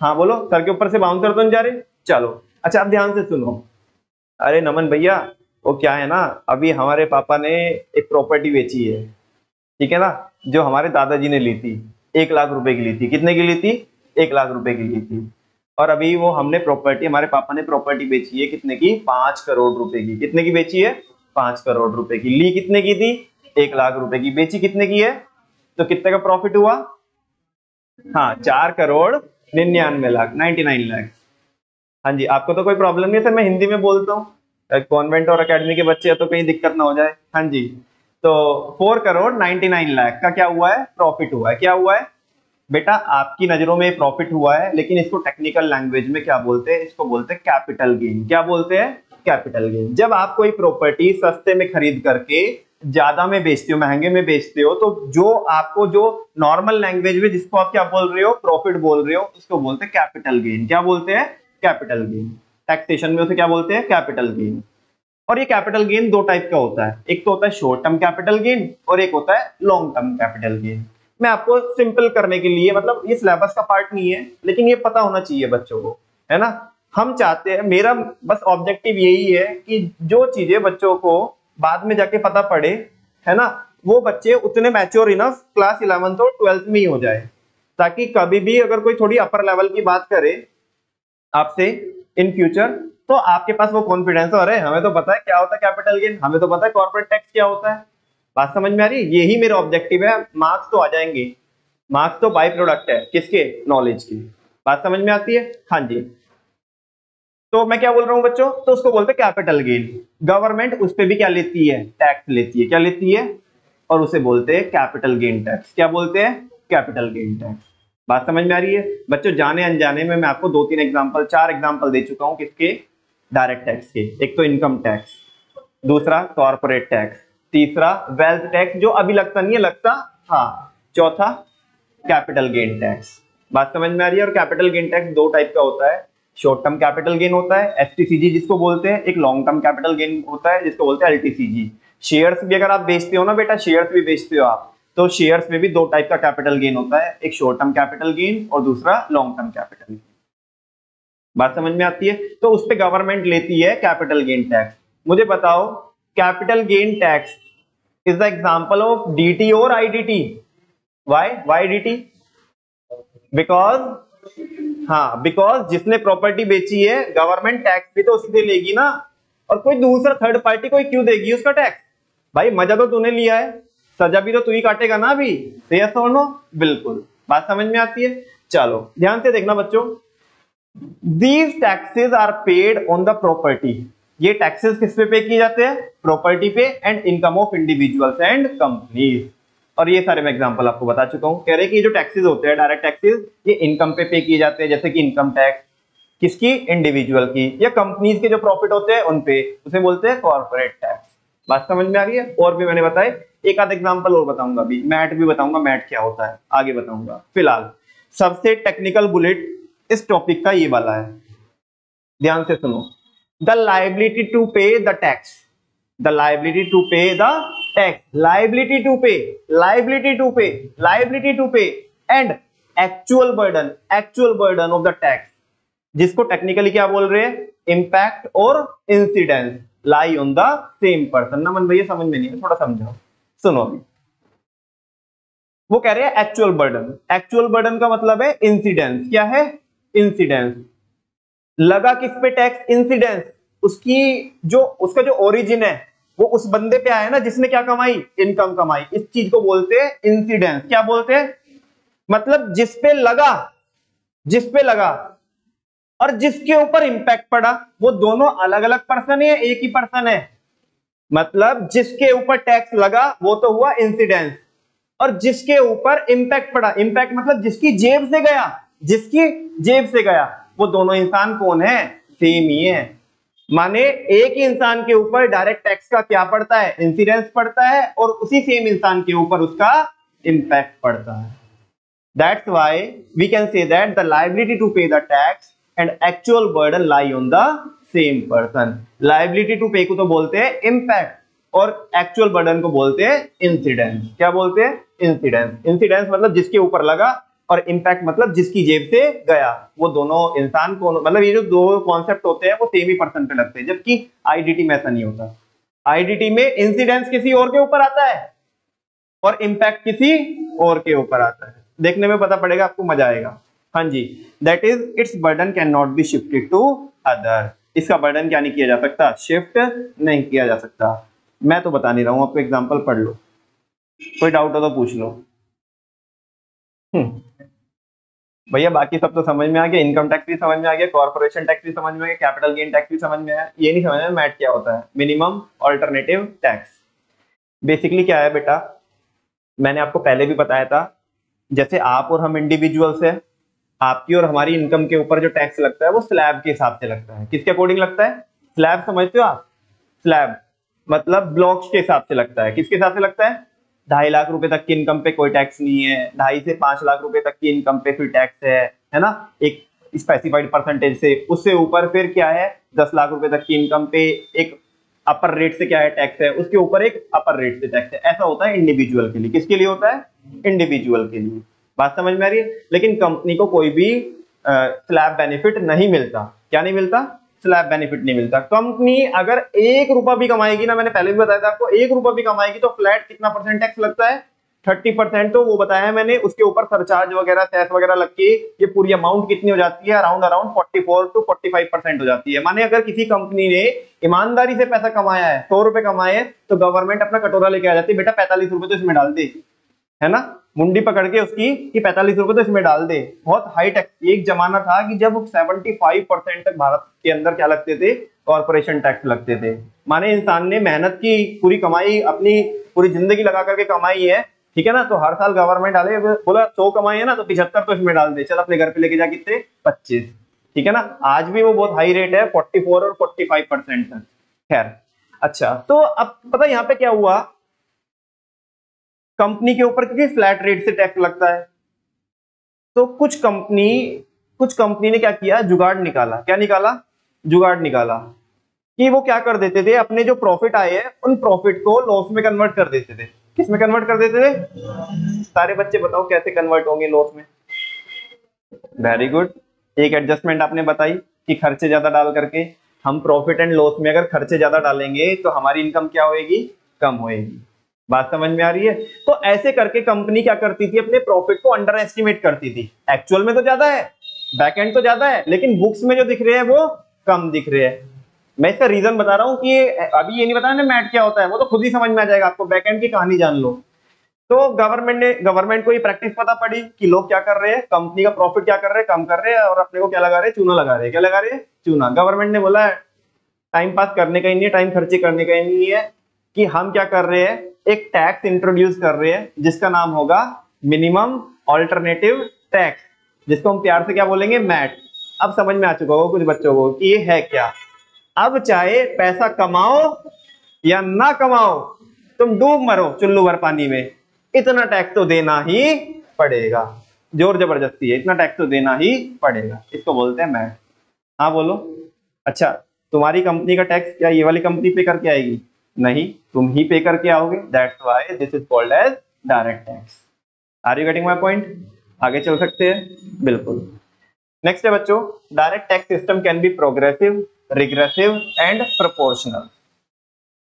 हाँ बोलो, सर के ऊपर से बाउंसर तो नहीं जा रहे। चलो अच्छा, अब ध्यान से सुनो। अरे नमन भैया, वो क्या है ना, अभी हमारे पापा ने एक प्रॉपर्टी बेची है, ठीक है ना, जो हमारे दादाजी ने ली थी, 1 लाख रुपए की ली थी। कितने की ली थी, 1 लाख रुपए की ली थी। और अभी वो हमने प्रॉपर्टी, हमारे पापा ने प्रॉपर्टी बेची है कितने की, 5 करोड़ रुपए की। कितने की बेची है, 5 करोड़ रुपए की। ली कितने की थी, 1 लाख रुपए की। बेची कितने की है, तो कितने का प्रॉफिट हुआ, हाँ 4 करोड़ 99 लाख, 99 लाख। हाँ जी, आपको तो कोई प्रॉब्लम नहीं है सर, मैं हिंदी में बोलता हूँ, कॉन्वेंट और एकेडमी के बच्चे हैं तो कहीं दिक्कत ना हो जाए। हाँ जी, तो 4 करोड़ 99 लाख का क्या हुआ है, प्रॉफिट हुआ है। क्या हुआ है बेटा, आपकी नजरों में प्रॉफिट हुआ है, लेकिन इसको टेक्निकल लैंग्वेज में क्या बोलते हैं, इसको बोलते हैं कैपिटल गेन। क्या बोलते हैं, कैपिटल गेन। जब आप कोई प्रॉपर्टी सस्ते में खरीद करके ज्यादा में बेचते हो, महंगे में बेचते हो, तो जो आपको जो नॉर्मल लैंग्वेज में जिसको आप क्या बोल रहे हो, प्रॉफिट बोल रहे हो, उसको बोलते हैं कैपिटल गेन। क्या बोलते हैं, कैपिटल गेन। टैक्सेशन में उसे क्या बोलते हैं, कैपिटल गेन। और ये कैपिटल गेन दो टाइप का होता है, एक तो होता है शॉर्ट टर्म कैपिटल गेन और एक होता है लॉन्ग टर्म कैपिटल गेन। मैं आपको सिंपल करने के लिए, मतलब ये सिलेबस का पार्ट नहीं है, लेकिन ये पता होना चाहिए बच्चों को, है ना। हम चाहते हैं, मेरा बस ऑब्जेक्टिव यही है कि जो चीजें बच्चों को बाद में जाके पता पड़े, है ना, वो बच्चे उतने मैच्योर इनफ क्लास 11th और 12th में ही हो जाए, ताकि कभी भी अगर कोई थोड़ी अपर लेवल की बात करे आपसे इन फ्यूचर, तो आपके पास वो कॉन्फिडेंस हो, अरे हमें तो पता है क्या होता है कैपिटल गेन, हमें तो पता है कॉर्पोरेट टैक्स क्या होता है। बात समझ में आ रही है, यही मेरा ऑब्जेक्टिव है। मार्क्स तो आ जाएंगे, मार्क्स तो बाय प्रोडक्ट है किसके, नॉलेज की। बात समझ में आती है, हाँ जी। तो मैं क्या बोल रहा हूं बच्चों, तो उसको बोलते हैं कैपिटल गेन। गवर्नमेंट उस पर भी क्या लेती है, टैक्स लेती है। क्या लेती है, और उसे बोलते हैं कैपिटल गेन टैक्स। क्या बोलते हैं, कैपिटल गेन टैक्स। बात समझ में आ रही है बच्चों। जाने अनजाने में मैं आपको 2-3 एग्जांपल, 4 एग्जांपल दे चुका हूं किसके, डायरेक्ट टैक्स के। एक तो इनकम टैक्स, दूसरा कॉर्पोरेट टैक्स, तीसरा वेल्थ टैक्स जो अभी लगता नहीं है, लगता हाँ, चौथा कैपिटल गेन टैक्स। बात समझ में आ रही है। और कैपिटल गेन टैक्स दो टाइप का होता है, शॉर्ट टर्म कैपिटल गेन होता है एसटीसीजी जिसको बोलते हैं, एक लॉन्ग टर्म कैपिटल गेन होता है जिसको बोलते हैं एलटीसीजी। शेयर्स भी अगर आप बेचते हो ना बेटा, शेयर्स भी बेचते हो आप, तो शेयर्स में भी दो टाइप का कैपिटल गेन होता है, एक शॉर्ट टर्म कैपिटल गेन और दूसरा लॉन्ग टर्म कैपिटल गेन। बात समझ में आती है। तो उस पे गवर्नमेंट लेती है कैपिटल गेन टैक्स। मुझे बताओ, capital gain tax is the example of DT और आईडीटी। वाई डीटी, बिकॉज, हाँ बिकॉज जिसने प्रॉपर्टी बेची है गवर्नमेंट टैक्स भी तो उसी से लेगी ना, और कोई दूसरा थर्ड पार्टी कोई क्यों देगी उसका टैक्स। भाई मजा तो तूने लिया है, सजा भी तो तू ही काटेगा ना अभी, यस और नो, बिल्कुल। बात समझ में आती है। चलो ध्यान से देखना बच्चों, these taxes are paid on the property. ये टैक्सेस किस पे किए जाते हैं, प्रॉपर्टी पे and income of individuals and companies. और ये सारे मैं एग्जांपल आपको बता चुका हूं। कह रहे कि ये जो टैक्सेस होते हैं डायरेक्ट टैक्सेस, ये इनकम पे किए जाते हैं, जैसे कि इनकम टैक्स किसकी, इंडिविजुअल की, या कंपनीज के जो प्रॉफिट होते हैं उन पे, उसे बोलते हैं कॉर्पोरेट टैक्स। बात समझ में आ रही है। और भी मैंने बताए, एक आध एग्जांपल और बताऊंगा, अभी मैट भी बताऊंगा, मैट क्या होता है आगे बताऊंगा। फिलहाल सबसे टेक्निकल बुलेट इस टॉपिक का ये वाला है, ध्यान से सुनो। The liability to pay the tax, the liability to pay the tax, liability to pay, liability to pay, liability to pay and actual burden of the tax, जिसको टेक्निकली क्या बोल रहे हैं, इंपैक्ट और incidence lie on the same person. Naman भैया समझ में नहीं है, थोड़ा समझाओ, सुनो अभी। वो कह रहे हैं एक्चुअल बर्डन, एक्चुअल बर्डन का मतलब है इंसिडेंस। क्या है, इंसिडेंस। लगा किस पे टैक्स, इंसिडेंस, उसकी जो उसका जो ओरिजिन है वो उस बंदे पे आया ना जिसने क्या कमाई, इनकम कमाई। इस चीज को बोलते हैं इंसिडेंस। क्या बोलते हैं, मतलब जिस पे लगा, जिस पे लगा और जिसके ऊपर इंपैक्ट पड़ा, वो दोनों अलग अलग पर्सन है, एक ही पर्सन है। मतलब जिसके ऊपर टैक्स लगा वो तो हुआ इंसिडेंस, और जिसके ऊपर इंपैक्ट पड़ा, इंपैक्ट मतलब जिसकी जेब से गया, जिसकी जेब से गया, वो दोनों इंसान कौन है, सेम ही है। माने एक ही इंसान के ऊपर डायरेक्ट टैक्स का क्या पड़ता है, इंसिडेंस पड़ता है, और उसी सेम इंसान के ऊपर उसका इंपैक्ट पड़ता है। That's why we can say that the liability to pay the tax and actual burden lie on the same person. Liability to pay को तो बोलते हैं impact और actual burden को बोलते हैं incidence। क्या बोलते हैं, incidence। incidence मतलब जिसके ऊपर लगा और impact मतलब जिसकी जेब से गया। वो दोनों इंसान को, मतलब ये जो दो कॉन्सेप्ट होते हैं वो सेम ही पर्सन पे लगते हैं, जबकि आईडीटी में ऐसा नहीं होता। आईडीटी में इंसिडेंस किसी और के ऊपर आता है और इम्पैक्ट किसी और के ऊपर आता है। देखने में पता पड़ेगा आपको, मजा आएगा। हाँ जी, that is its burden can not be shifted to other. इसका बर्डन क्या नहीं किया जा सकता, शिफ्ट नहीं किया जा सकता। मैं तो बता नहीं रहा हूं आपको, एग्जांपल पढ़ लो, कोई डाउट हो तो पूछ लो। भैया बाकी सब तो समझ में आ गया, इनकम टैक्स भी समझ में आ गया, कॉर्पोरेशन टैक्स भी समझ में आ गया, कैपिटल गेन टैक्स भी समझ में आया। ये नहीं समझ में मैट क्या होता है, मिनिमम ऑल्टरनेटिव टैक्स। बेसिकली क्या है बेटा, मैंने आपको पहले भी बताया था, जैसे आप और हम इंडिविजुअल्स है, आपकी और हमारी इनकम के ऊपर जो टैक्स लगता है वो स्लैब के हिसाब से लगता है। किसके अकॉर्डिंग लगता है, स्लैब समझते हो आप, स्लैब मतलब ब्लॉक्स के हिसाब से लगता है। किसके हिसाब से लगता है, 2.5 लाख रुपए तक की इनकम पे कोई टैक्स नहीं है, 2.5 से 5 लाख रुपए तक की इनकम पे फिर टैक्स है ना, एक स्पेसिफाइड परसेंटेज से। उससे ऊपर फिर क्या है, 10 लाख रुपए तक की इनकम पे एक अपर रेट से क्या है टैक्स है, उसके ऊपर एक अपर रेट से टैक्स है। ऐसा होता है इंडिविजुअल के लिए। किसके लिए होता है, इंडिविजुअल के लिए। बात समझ में आ रही है। लेकिन कंपनी को कोई भी स्लैब बेनिफिट नहीं मिलता। क्या नहीं मिलता, स्लैब बेनिफिट नहीं मिलता। कंपनी अगर 1 रुपया भी कमाएगी ना, मैंने पहले भी बताया था आपको, 1 रुपया भी कमाएगी तो फ्लैट कितना परसेंट टैक्स लगता है, 30%। तो वो बताया है मैंने, उसके ऊपर सरचार्ज वगैरह, सेस वगैरह लग के ये पूरी अमाउंट कितनी हो जाती है, अराउंड 44 to 45% हो जाती है। माने अगर किसी कंपनी ने ईमानदारी से पैसा कमाया है, 100 रुपए कमाए, तो गवर्नमेंट अपना कटोरा लेके आ जाती है, बेटा 45 रुपए तो इसमें डाल दे, है ना, मुंडी पकड़ के उसकी कि 45 रुपए तो इसमें डाल दे। बहुत हाई टैक्स। एक जमाना था कि जब 75% तक भारत के अंदर क्या लगते थे, कॉर्पोरेशन टैक्स लगते थे। माने इंसान ने मेहनत की, पूरी कमाई, अपनी पूरी जिंदगी लगा करके कमाई है, ठीक है ना, तो हर साल गवर्नमेंट डाले, बोला 100 कमाई है ना तो 75 तो इसमें डाल दे, चल अपने घर पे लेके जा कितने, 25, ठीक है ना। आज भी वो बहुत हाई रेट है, 44 और 45% तक। खैर अच्छा, तो अब पता यहाँ पे क्या हुआ, कंपनी के ऊपर क्योंकि फ्लैट रेट से टैक्स लगता है, तो कुछ कंपनी ने क्या किया, जुगाड़ निकाला। क्या निकाला, जुगाड़ निकाला कि वो क्या कर देते थे, अपने जो प्रॉफिट आए हैं उन प्रॉफिट को लॉस में कन्वर्ट कर देते थे। किस में कन्वर्ट कर देते थे, सारे बच्चे बताओ कैसे कन्वर्ट होंगे लॉस में। वेरी गुड, एक एडजस्टमेंट आपने बताई कि खर्चे ज्यादा डाल करके। हम प्रॉफिट एंड लॉस में अगर खर्चे ज्यादा डालेंगे तो हमारी इनकम क्या होएगी, कम होएगी। बात समझ में आ रही है। तो ऐसे करके कंपनी क्या करती थी, अपने प्रॉफिट को अंडर एस्टिमेट करती थी। एक्चुअल में तो ज्यादा है, बैक एंड तो ज्यादा है, लेकिन बुक्स में जो दिख रहे हैं वो कम दिख रहे हैं। मैं इसका रीजन बता रहा हूं कि अभी ये नहीं बताया ना मैट क्या होता है, वो तो खुद ही समझ में आ जाएगा आपको, बैक एंड की कहानी जान लो। तो गवर्नमेंट को ये प्रैक्टिस पता पड़ी कि लोग क्या कर रहे हैं, कंपनी का प्रॉफिट क्या कर रहे हैं, कम कर रहे हैं, और अपने को क्या लगा रहे हैं, चूना लगा रहे हैं। क्या लगा रहे हैं, चूना। गवर्नमेंट ने बोला टाइम पास करने का ही नहीं है, टाइम खर्चे करने का ही नहीं है, कि हम क्या कर रहे हैं, एक टैक्स इंट्रोड्यूस कर रहे हैं जिसका नाम होगा मिनिमम ऑल्टरनेटिव टैक्स, जिसको हम प्यार से क्या बोलेंगे, मैट। अब समझ में आ चुका होगा कुछ बच्चों को कि ये है क्या। अब चाहे पैसा कमाओ या ना कमाओ, तुम डूब मरो चुल्लू भर पानी में, इतना टैक्स तो देना ही पड़ेगा। जोर जबरदस्ती है, इतना टैक्स तो देना ही पड़ेगा, इसको बोलते हैं मैट। हाँ बोलो। अच्छा, तुम्हारी कंपनी का टैक्स क्या ये वाली कंपनी पे करके आएगी? नहीं, तुम ही पे करके आओगे, that's why this is called as direct tax. Are you getting my point? आगे चल सकते हैं, बिल्कुल। नेक्स्ट है बच्चों, direct tax system can be progressive, regressive and proportional.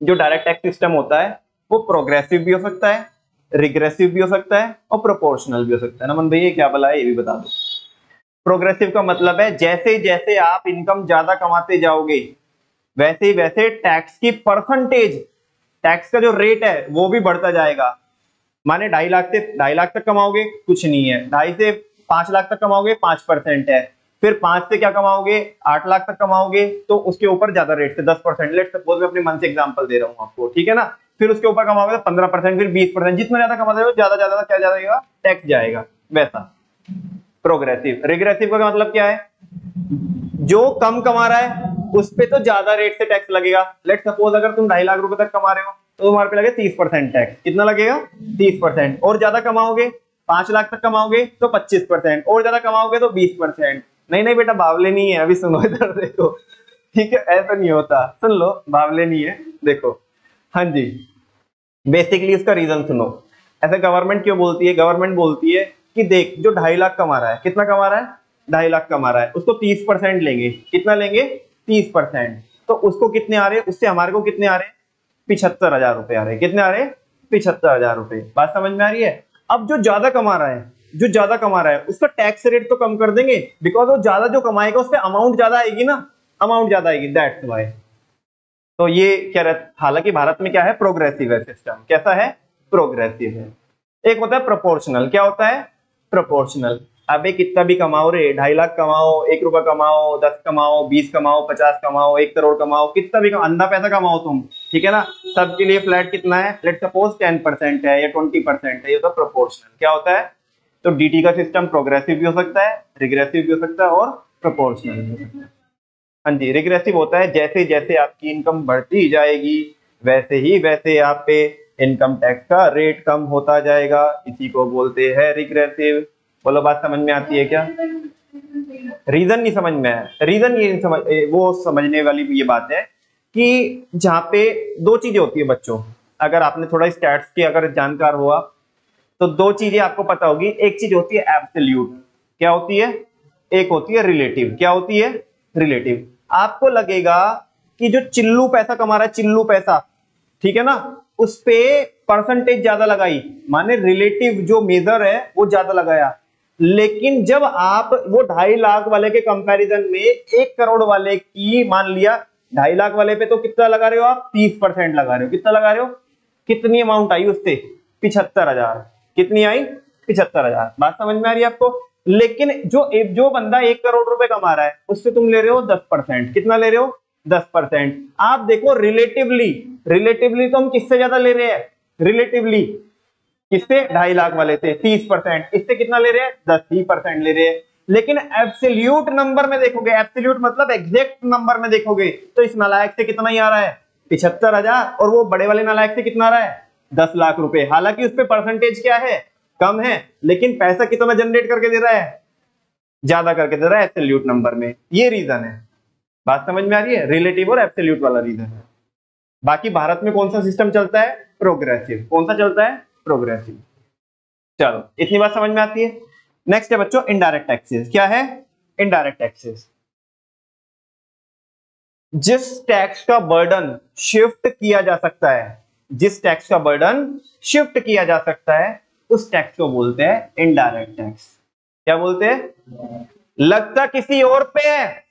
जो डायरेक्ट टैक्स सिस्टम होता है वो प्रोग्रेसिव भी हो सकता है, रिग्रेसिव भी हो सकता है और प्रोपोर्शनल भी हो सकता है। नमन भैया क्या बोला है ये भी बता दो। प्रोग्रेसिव का मतलब है जैसे जैसे आप इनकम ज्यादा कमाते जाओगे वैसे वैसे टैक्स की परसेंटेज, टैक्स का जो रेट है वो भी बढ़ता जाएगा। माने 2.5 लाख से 2.5 लाख तक कमाओगे कुछ नहीं है, 2.5 से 5 लाख तक कमाओगे 5% है, फिर 5 से क्या कमाओगे 8 लाख तक कमाओगे तो उसके ऊपर ज्यादा रेट से 10%। लेट्स सपोज मैं अपने मन से एग्जांपल दे रहा हूं आपको, ठीक है ना। फिर उसके ऊपर कमाओगे तो 15%, फिर 20%, जितना ज्यादा कमाते हो ज्यादा ज्यादा क्या जाएगा, टैक्स जाएगा। वैसा प्रोग्रेसिव। रिग्रेसिव का मतलब क्या है, जो कम कमा रहा है उस पे तो ज्यादा रेट से टैक्स लगेगा। लेट्स सपोज अगर तुम 2.5 लाख रुपए तक कमा रहे हो तो तुम्हारे पे लगेगा 30% टैक्स। कितना लगेगा? 30%। और ज्यादा कमाओगे 5 लाख तक कमाओगे तो 25%, और ज्यादा कमाओगे तो 20%। नहीं नहीं बेटा बावले नहीं है, अभी सुनो इधर देखो, ठीक है, ऐसा नहीं होता, सुन लो, बावले नहीं है, देखो। हाँ जी, बेसिकली इसका रीजन सुनो। ऐसे गवर्नमेंट क्यों बोलती है? गवर्नमेंट बोलती है कि देख जो 2.5 लाख कमा रहा है, कितना कमा रहा है? 2.5 लाख कमा रहा है, उसको 30% लेंगे। कितना लेंगे? 30%। तो उसको कितने आ रहे, उससे हमारे को कितने आ रहे? 75,000 रुपए आ रहे। कितने आ रहे? 75,000 रुपए। बात समझ में आ रही है? अब जो ज्यादा कमा रहा है, जो ज्यादा कमा रहा है उसका टैक्स रेट तो कम कर देंगे, बिकॉज वो ज्यादा जो कमाएगा उस पर अमाउंट ज्यादा आएगी ना, अमाउंट ज्यादा आएगी, दैट्स व्हाई। तो ये क्या रहता, हालांकि भारत में क्या है, प्रोग्रेसिव है सिस्टम। कैसा है? प्रोग्रेसिव है। एक होता है प्रोपोर्शनल। क्या होता है? प्रोपोर्शनल। अबे कितना भी कमाओ रे, 2.5 लाख कमाओ, 1 रुपया कमाओ, 10 कमाओ, 20 कमाओ, 50 कमाओ, 1 करोड़ कमाओ, कितना भी अंधा पैसा कमाओ तुम, ठीक है ना, सबके लिए फ्लैट कितना है? लेट्स सपोज 10% है या 20% है, ये तो प्रोपोर्शनल। क्या होता है? तो डीटी का सिस्टम प्रोग्रेसिव भी हो सकता है, रिग्रेसिव भी हो सकता है और प्रोपोर्शनल भी हो सकता है। हाँ जी, रिग्रेसिव होता है जैसे जैसे आपकी इनकम बढ़ती जाएगी वैसे ही वैसे आप पे इनकम टैक्स का रेट कम होता जाएगा, इसी को बोलते हैं रिग्रेसिव। बोलो बात समझ में आती है क्या? रीजन नहीं समझ में आया? रीजन ये समझ, वो समझने वाली ये बात है कि जहाँ पे दो चीजें होती है बच्चों, अगर आपने थोड़ा स्टैट्स के अगर जानकार हुआ तो दो चीजें आपको पता होगी। एक चीज होती है एब्सोल्यूट, क्या होती है? एक होती है रिलेटिव, क्या होती है? रिलेटिव। आपको लगेगा कि जो चिल्लू पैसा कमा रहा है, चिल्लू पैसा, ठीक है ना, उस पे परसेंटेज ज्यादा लगाई, माने रिलेटिव जो मेजर है वो ज्यादा लगाया। लेकिन जब आप वो 2.5 लाख वाले के कंपैरिजन में 1 करोड़ वाले की मान लिया, 2.5 लाख वाले पे तो कितना लगा रहे हो आप? 30% लगा रहे हो। कितना लगा रहे हो? कितनी अमाउंट आई उससे? 75,000। कितनी आई? 75,000। बात समझ में आ रही है आपको? लेकिन जो बंदा 1 करोड़ रुपए कमा रहा है उससे तुम ले रहे हो 10%। कितना ले रहे हो? 10%। आप देखो रिलेटिवली, रिलेटिवली तो हम किससे ज्यादा ले रहे हैं? रिलेटिवली किससे? 2.5 लाख वाले से 30%। इससे कितना ले रहे हैं? 10% ले रहे हैं। लेकिन एब्सोल्यूट नंबर में देखोगे, एब्सोल्यूट मतलब एग्जैक्ट नंबर में देखोगे तो इस नालायक से कितना ही आ रहा है? 75,000। और वो बड़े वाले नालायक से कितना आ रहा है? 10 लाख रुपए। हालांकि उस पर परसेंटेज क्या है? कम है, लेकिन पैसा कितना जनरेट करके दे रहा है? ज्यादा करके दे रहा है एब्सोल्यूट नंबर में। ये रीजन है। बात समझ में आ रही है? रिलेटिव और एब्सोल्यूट वाला रीजन है। बाकी भारत में कौन सा सिस्टम चलता है? प्रोग्रेसिव। कौन सा चलता है? प्रोग्रेसिव। चलो इतनी बात समझ में आती है। नेक्स्ट है बच्चों इनडायरेक्ट टैक्सेस। क्या है? इनडायरेक्ट टैक्सेस जिस टैक्स का बर्डन शिफ्ट किया जा सकता है, जिस टैक्स का बर्डन शिफ्ट किया जा सकता है उस टैक्स को बोलते हैं इनडायरेक्ट टैक्स। क्या बोलते हैं? लगता किसी और पे है,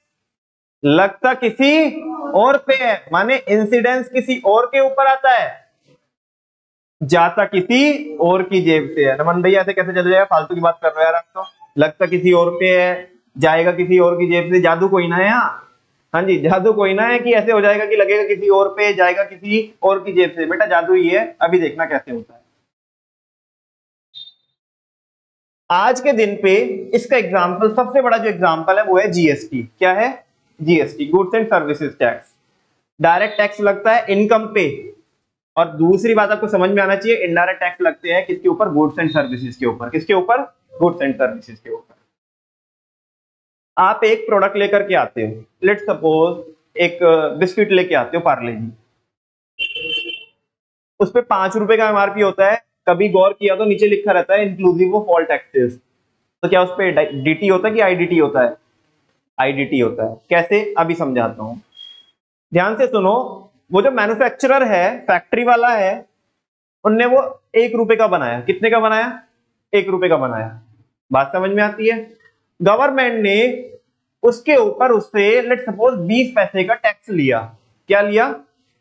लगता किसी और पे है, माने इंसिडेंस किसी और के ऊपर आता है, जाता किसी और की जेब से है। नमन भैया ऐसे कैसे चल जाएगा? फालतू की बात कर रहे हो यार आप तो। लगता किसी और पे है, जाएगा किसी और की जेब से। जादू कोई ना है यहाँ। हाँ जी, जादू कोई ना है कि ऐसे हो जाएगा कि लगेगा किसी और पे, जाएगा किसी और की जेब से। बेटा जादू ही है, अभी देखना कैसे होता है। आज के दिन पे इसका एग्जाम्पल, सबसे बड़ा जो एग्जाम्पल है वो है जीएसटी। क्या है? GST, goods and services tax. Direct tax लगता है इनकम पे, और दूसरी बात आपको समझ में आना चाहिए, इनडायरेक्ट टैक्स लगते हैं किसके ऊपर? गुड्स एंड सर्विसेज के ऊपर। किसके ऊपर? गुड्स एंड सर्विसेज के ऊपर। आप एक प्रोडक्ट लेकर के आते हो, लेट्स सपोज एक बिस्किट लेके आते हो पार्ले जी, उस पे 5 रुपए का एमआरपी होता है, कभी गौर किया तो नीचे लिखा रहता है इंक्लूसिव ऑफ ऑल टैक्सेस। तो क्या उस पे डीटी होता है कि आईडीटी होता है? आईडीटी होता है। कैसे, अभी समझाता हूं, ध्यान से सुनो। वो जो मैन्युफैक्चरर है, फैक्ट्री वाला है, उनने वो 1 रुपए का बनाया। कितने का बनाया? 1 रुपए का बनाया। बात समझ में आती है? गवर्नमेंट ने उसके ऊपर उससे लेट सपोज 20 पैसे का टैक्स लिया। क्या लिया?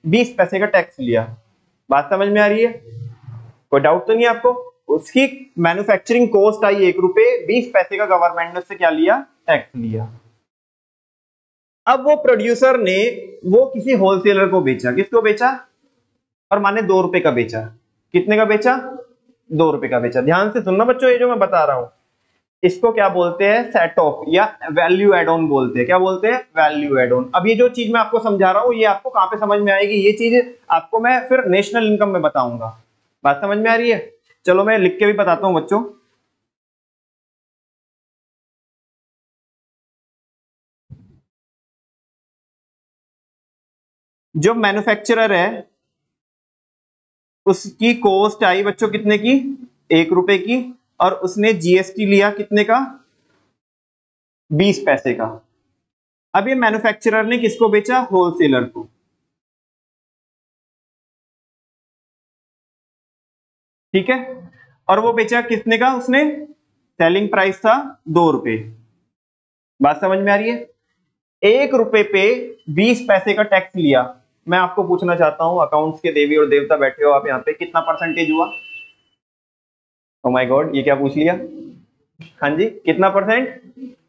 20 पैसे का टैक्स लिया। बात समझ में आ रही है? कोई डाउट तो नहीं आपको? उसकी मैन्युफैक्चरिंग कॉस्ट आई 1 रुपए, 20 पैसे का गवर्नमेंट ने उससे क्या लिया? टैक्स लिया। अब वो प्रोड्यूसर ने वो किसी होलसेलर को बेचा। किसको बेचा? और माने 2 रुपए का बेचा। कितने का बेचा? 2 रुपए का बेचा। ध्यान से सुनना बच्चों, ये जो मैं बता रहा हूं इसको क्या बोलते हैं? सेट ऑफ या वैल्यू एड ऑन बोलते हैं। क्या बोलते हैं? Value add on. अब ये जो चीज मैं आपको समझा रहा हूं, ये आपको कहां पे समझ में आएगी? ये चीज आपको मैं फिर नेशनल इनकम में बताऊंगा। बात समझ में आ रही है? चलो मैं लिख के भी बताता हूं बच्चों। जो मैन्युफैक्चरर है उसकी कॉस्ट आई बच्चों कितने की? 1 रुपए की, और उसने जीएसटी लिया कितने का? 20 पैसे का। अब ये मैन्युफैक्चरर ने किसको बेचा? होलसेलर को। ठीक है, और वो बेचा कितने का? उसने सेलिंग प्राइस था 2 रुपए। बात समझ में आ रही है? 1 रुपए पे 20 पैसे का टैक्स लिया। मैं आपको पूछना चाहता हूं, अकाउंट्स के देवी और देवता बैठे हो आप यहाँ पे, कितना परसेंटेज हुआ? ओ माय गॉड, ये क्या पूछ लिया? हाँ जी, कितना percent?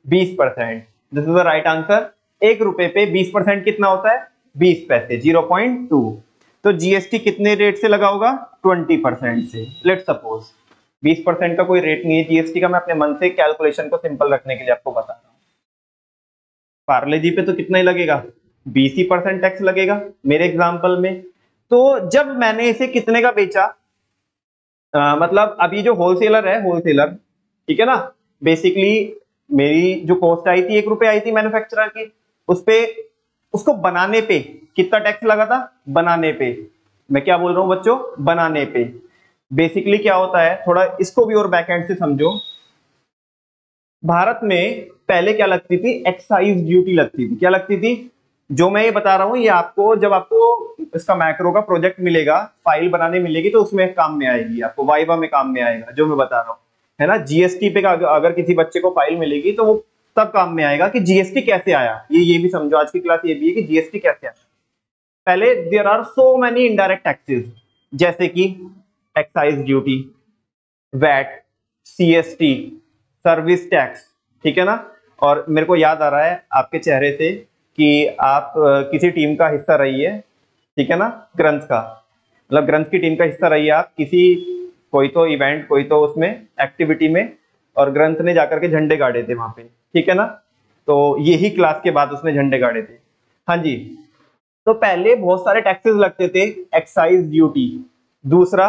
20%। This is the right answer. 1 रुपए पे 20% कितना होता है? 20 पैसे, 0.2। तो जीएसटी कितने रेट से लगा होगा? 20% से। लेट सपोज 20% का कोई रेट नहीं है जीएसटी का, मैं अपने मन से कैलकुलेशन को सिंपल रखने के लिए आपको बता रहा हूं। पार्ले जी पे तो कितना ही लगेगा? 20% टैक्स लगेगा मेरे एग्जांपल में। तो जब मैंने इसे कितने का बेचा, मतलब अभी जो होलसेलर है, होलसेलर, ठीक है ना, बेसिकली मेरी जो कॉस्ट आई थी 1 रुपए आई थी मैन्युफैक्चरर की, उस पे उसको बनाने पे कितना टैक्स लगा था? बनाने पे। मैं क्या बोल रहा हूं बच्चों? बनाने पे। बेसिकली क्या होता है, थोड़ा इसको भी और बैकएंड से समझो। भारत में पहले क्या लगती थी? एक्साइज ड्यूटी लगती थी। क्या लगती थी? जो मैं ये बता रहा हूं ये आपको, जब आपको इसका मैक्रो का प्रोजेक्ट मिलेगा, फाइल बनाने मिलेगी, तो उसमें काम में आएगी, आपको वाइवा में काम में आएगा जो मैं बता रहा हूं, है ना। जीएसटी पे अगर किसी बच्चे को फाइल मिलेगी तो वो तब काम में आएगा कि जीएसटी कैसे आया। ये भी समझो, आज की क्लास ये भी है कि जीएसटी कैसे आया। पहले there are so many indirect taxes, जैसे कि excise duty, VAT, CST, service tax, ठीक है ना। और मेरे को याद आ रहा है आपके चेहरे से कि आप किसी टीम का हिस्सा रही है, ठीक है ना, ग्रंथ का, मतलब ग्रंथ की टीम का हिस्सा रही है आप किसी, कोई तो इवेंट, कोई तो उसमें एक्टिविटी में, और ग्रंथ ने जाकर के झंडे गाड़े थे वहां पे, ठीक है ना। तो यही क्लास के बाद उसने झंडे गाड़े थे। हाँ जी। तो पहले बहुत सारे टैक्सेस लगते थे। एक्साइज ड्यूटी, दूसरा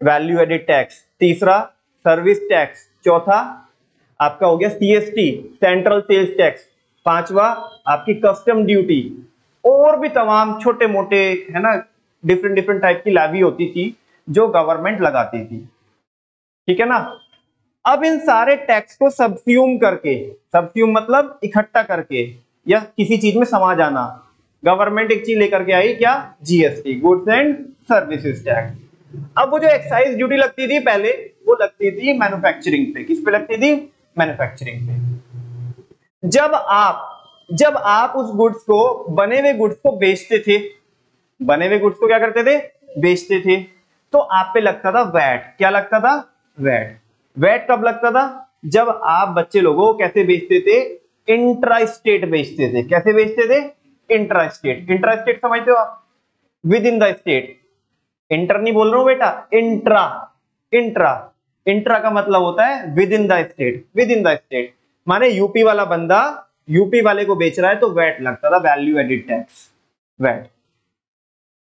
वैल्यू एडेड टैक्स, तीसरा सर्विस टैक्स, चौथा आपका हो गया सीएसटी, सेंट्रल सेल्स टैक्स, पांचवा आपकी कस्टम ड्यूटी, और भी तमाम छोटे मोटे, है ना, डिफरेंट डिफरेंट टाइप की लैवी होती थी जो गवर्नमेंट लगाती थी, ठीक है ना। अब इन सारे टैक्स को सबस्यूम करके, सबस्यूम मतलब इकट्ठा करके या किसी चीज में समा जाना, गवर्नमेंट एक चीज लेकर के आई, क्या? GST, goods and services tax. अब वो जो एक्साइज ड्यूटी लगती थी पहले, वो लगती थी मैन्युफैक्चरिंग पे। किस पे लगती थी? मैन्युफैक्चरिंग पे। जब आप उस गुड्स को, बने हुए गुड्स को बेचते थे, बने हुए गुड्स को क्या करते थे? बेचते थे, तो आप पे लगता था वैट। क्या लगता था? वैट। वैट कब लगता था? जब आप बच्चे लोगों को कैसे बेचते थे? इंट्रा स्टेट बेचते थे। कैसे बेचते थे? Intra state. इंट्रा स्टेट समझते हो आप? With in the state. Inter नहीं बोल रहा हूं बेटा, इंट्रा। इंट्रा, इंट्रा का मतलब होता है with in the state. With in the state माने यूपी वाला बंदा यूपी वाले को बेच रहा है तो वैट लगता था, वैल्यू एडिड टैक्स, वैट।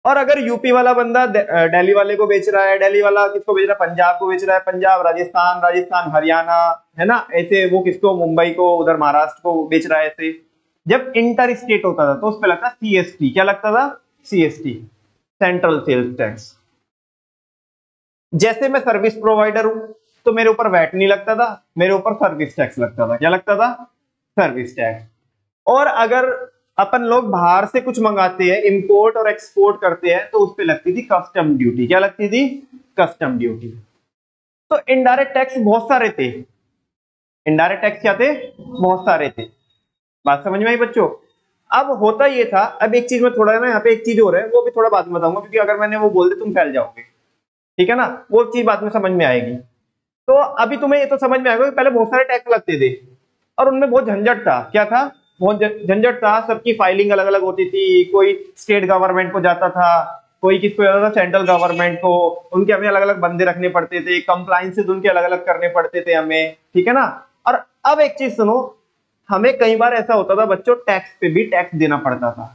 और अगर यूपी वाला बंदा दिल्ली वाले को बेच रहा है, दिल्ली वाला किसको बेच रहा है, पंजाब को बेच रहा है, पंजाब राजस्थान, राजस्थान हरियाणा, है ना, ऐसे वो किसको, मुंबई को, उधर महाराष्ट्र को बेच रहा है, ऐसे जब इंटर स्टेट होता था तो उस पर लगता सीएसटी। क्या लगता था? CST, central sales tax. जैसे मैं सर्विस प्रोवाइडर हूं तो मेरे ऊपर वैट नहीं लगता था, मेरे ऊपर सर्विस टैक्स लगता था। क्या लगता था? Service tax. और अगर अपन लोग बाहर से कुछ मंगाते हैं, इंपोर्ट और एक्सपोर्ट करते हैं, तो उस पे लगती थी कस्टम ड्यूटी। क्या लगती थी? Custom duty. तो इनडायरेक्ट टैक्स बहुत सारे थे। इनडायरेक्ट टैक्स क्या थे? बहुत सारे थे। बात समझ में आई बच्चों? अब होता ये था, अब एक चीज में थोड़ा ना, यहाँ पे एक चीज हो रहा है, वो भी थोड़ा बाद में बताऊंगा, क्योंकि अगर मैंने वो बोल दिया तुम फैल जाओगे, ठीक है ना, वो चीज बाद में समझ में आएगी। तो अभी तुम्हें ये तो समझ में आएगा कि पहले बहुत सारे टैक्स लगते थे और उनमें बहुत झंझट था। क्या था? बहुत झंझट था। सबकी फाइलिंग अलग अलग होती थी, कोई स्टेट गवर्नमेंट को जाता था, कोई किसको जाता था, सेंट्रल गवर्नमेंट को। उनके हमें अलग अलग बंदे रखने पड़ते थे, कंप्लायंसेस उनके अलग अलग करने पड़ते थे हमें, ठीक है ना। और अब एक चीज सुनो, हमें कई बार ऐसा होता था बच्चों, टैक्स पे भी टैक्स देना पड़ता था।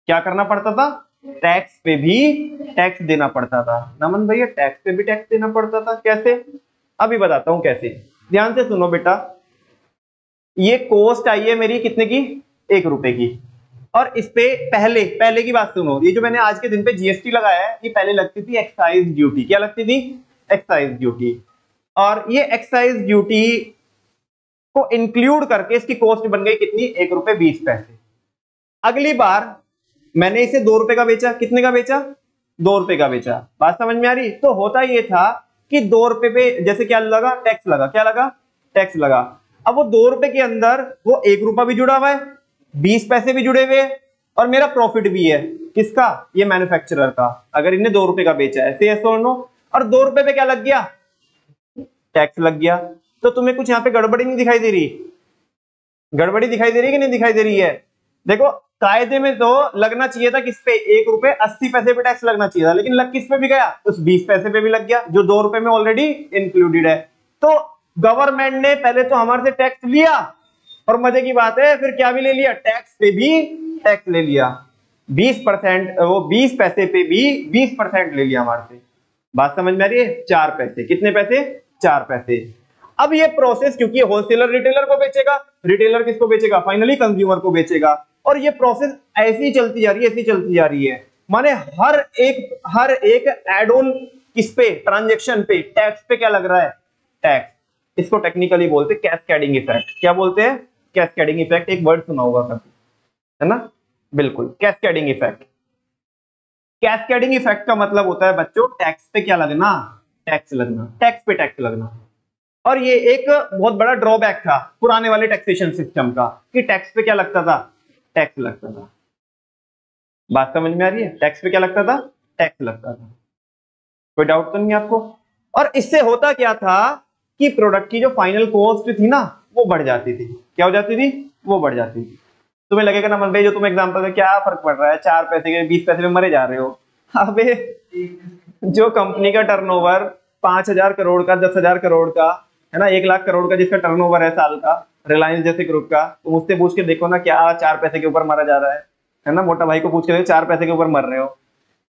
क्या करना पड़ता था? टैक्स पे भी टैक्स देना पड़ता था। नमन भैया टैक्स पे भी टैक्स देना पड़ता था, कैसे? अभी बताता हूं कैसे। ध्यान से सुनो बेटा, ये कॉस्ट आई है मेरी कितने की? 1 रुपए की। और इस पे पहले पहले की बात सुनो, ये जो मैंने आज के दिन पे जीएसटी लगाया है, ये पहले लगती थी एक्साइज ड्यूटी। क्या लगती थी? Excise duty. और ये एक्साइज ड्यूटी को इंक्लूड करके इसकी कॉस्ट बन गई कितनी? 1 रुपए 20 पैसे। अगली बार मैंने इसे 2 रुपए का बेचा। कितने का बेचा? 2 रुपए का बेचा। बात समझ में आ रही? तो होता ये था कि 2 रुपए पे जैसे क्या लगा? टैक्स लगा। क्या लगा? टैक्स लगा। अब वो 2 रुपए के अंदर वो 1 रुपया भी जुड़ा हुआ है, 20 पैसे भी जुड़े हुए हैं, और मेरा प्रॉफिट भी है। किसका? ये मैन्युफैक्चरर का। अगर इन्हें 2 रुपए का बेचा है, yes or no? और 2 रुपए पे क्या लग गया? टैक्स लग गया। तो तुम्हें कुछ यहाँ पे गड़बड़ी नहीं दिखाई दे रही? गड़बड़ी दिखाई दे रही है कि नहीं दिखाई दे रही है? देखो, कायदे में तो लगना चाहिए था किस पे? 1 रुपए 80 पैसे पे टैक्स लगना चाहिए था, लेकिन लग किस पे भी गया? उस 20 पैसे पे भी लग गया, जो 2 रुपए में ऑलरेडी इंक्लूडेड है। तो गवर्नमेंट ने पहले तो हमारे से टैक्स लिया, और मजे की बात है फिर क्या भी ले लिया? टैक्स पे भी टैक्स ले लिया। 20%, वो 20 पैसे पे भी 20% ले लिया हमारे से। बात समझ में आ रही है? 4 पैसे। कितने पैसे? 4 पैसे। अब ये प्रोसेस, क्योंकि होलसेलर रिटेलर को बेचेगा, रिटेलर किसको बेचेगा? फाइनली कंज्यूमर को बेचेगा। और ये प्रोसेस ऐसी चलती जा रही है, ऐसी चलती जा रही है। माने हर एक एड ऑन किस पे? ट्रांजेक्शन पे, टैक्स पे क्या लग रहा है? टैक्स। इसको टेक्निकली बोलते हैं कैस्केडिंग इफेक्ट। क्या बोलते हैं? Cascading effect. एक वर्ड सुना होगा कभी, है ना? बिल्कुल, कैस्केडिंग इफेक्ट। कैस्केडिंग इफेक्ट का मतलब होता है बच्चों, टैक्स पे क्या लगना? टैक्स लगना, टैक्स पे टैक्स लगना। और ये एक बहुत बड़ा ड्रॉबैक था पुराने वाले टैक्सेशन सिस्टम का, कि टैक्स पे क्या लगता था? टैक्स लगता था। बात समझ में आ रही है? टैक्स पे क्या लगता था? टैक्स लगता था। कोई डाउट तो नहीं आपको? और इससे होता क्या था कि प्रोडक्ट की जो फाइनल कॉस्ट थी ना, वो बढ़ जाती थी। क्या हो जाती थी? वो बढ़ जाती थी। तुम्हें लगेगा ना मन भाई, जो तुम एग्जांपल में क्या फर्क पड़ रहा है, 4 पैसे के 20 पैसे में मरे जा रहे हो। अबे जो कंपनी का टर्नओवर 5,000 करोड़ का, 10,000 करोड़ का, है ना, 1 लाख करोड़ का जिसका टर्नओवर है साल का, रिलायंस जैसे ग्रुप का, तो मुझसे पूछ के देखो ना, क्या 4 पैसे के ऊपर मरा जा रहा है ना? मोटा भाई को पूछ के देखो, 4 पैसे के ऊपर मर रहे हो।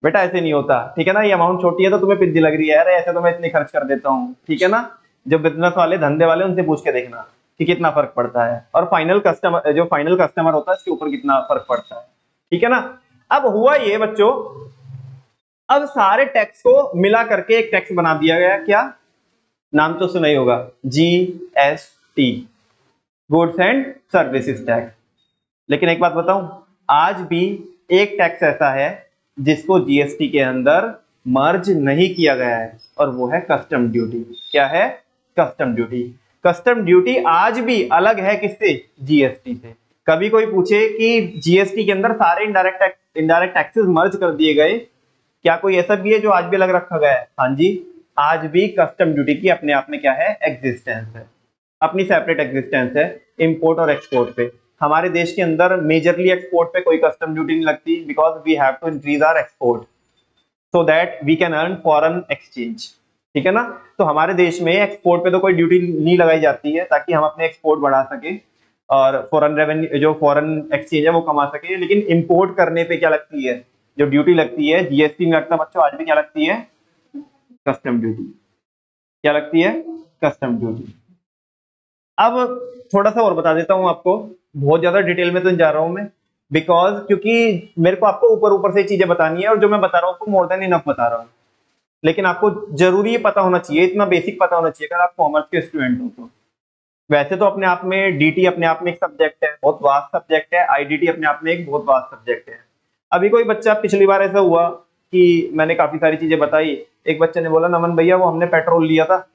बेटा ऐसे नहीं होता, ठीक है ना? ये अमाउंट छोटी है तो तुम्हें पिज्जी लग रही है, अरे ऐसे तो मैं इतनी खर्च कर देता हूँ, ठीक है ना? जो बिजनेस वाले, धंधे वाले, उनसे पूछ के देखना कि कितना फर्क पड़ता है, और फाइनल कस्टमर, जो फाइनल कस्टमर होता है, इसके ऊपर कितना फर्क पड़ता है, ठीक है ना? अब हुआ ये बच्चों, अब सारे टैक्स को मिला करके एक टैक्स बना दिया गया। क्या नाम तो सुना ही होगा? GST, goods and services tax. लेकिन एक बात बताऊं, आज भी एक टैक्स ऐसा है जिसको जीएसटी के अंदर मर्ज नहीं किया गया है, और वो है कस्टम ड्यूटी। क्या है? Custom duty. कस्टम ड्यूटी आज भी अलग है किससे? जीएसटी से। कभी कोई पूछे कि जीएसटी के अंदर सारे इनडायरेक्ट टैक्सेस मर्ज कर दिए गए, क्या कोई ऐसा भी है जो आज भी अलग रखा गया है? हाँ जी, आज भी कस्टम ड्यूटी की अपने आप में क्या है? एग्जिस्टेंस है, अपनी सेपरेट एग्जिस्टेंस है। इंपोर्ट और एक्सपोर्ट पे हमारे देश के अंदर मेजरली एक्सपोर्ट पे कोई कस्टम ड्यूटी नहीं लगती, because we have to increase our export so that we can earn foreign exchange, ठीक है ना? तो हमारे देश में एक्सपोर्ट पे तो कोई ड्यूटी नहीं लगाई जाती है, ताकि हम अपने एक्सपोर्ट बढ़ा सके और फॉरेन रेवेन्यू, जो फॉरेन एक्सचेंज है, वो कमा सके। लेकिन इंपोर्ट करने पे क्या लगती है? जो ड्यूटी लगती है जीएसटी में लगता है बच्चों, आज भी क्या लगती है? Custom duty. क्या लगती है? Custom duty. अब थोड़ा सा और बता देता हूं आपको, बहुत ज्यादा डिटेल में तो नहीं जा रहा हूं मैं, बिकॉज क्योंकि मेरे को आपको ऊपर ऊपर से चीजें बतानी है और जो मैं बता रहा हूं आपको मोर देन इनफ बता रहा हूं, लेकिन आपको जरूरी ये पता होना चाहिए, इतना बेसिक पता होना चाहिए अगर आप कॉमर्स के स्टूडेंट हो तो। वैसे तो अपने आप में डीटी अपने आप में एक सब्जेक्ट है, बहुत वास्ट सब्जेक्ट है, आईडीटी अपने आप में एक बहुत वास्ट सब्जेक्ट है। अभी कोई बच्चा, पिछली बार ऐसा हुआ कि मैंने काफी सारी चीजें बताई, एक बच्चे ने बोला नमन भैया वो हमने पेट्रोल लिया था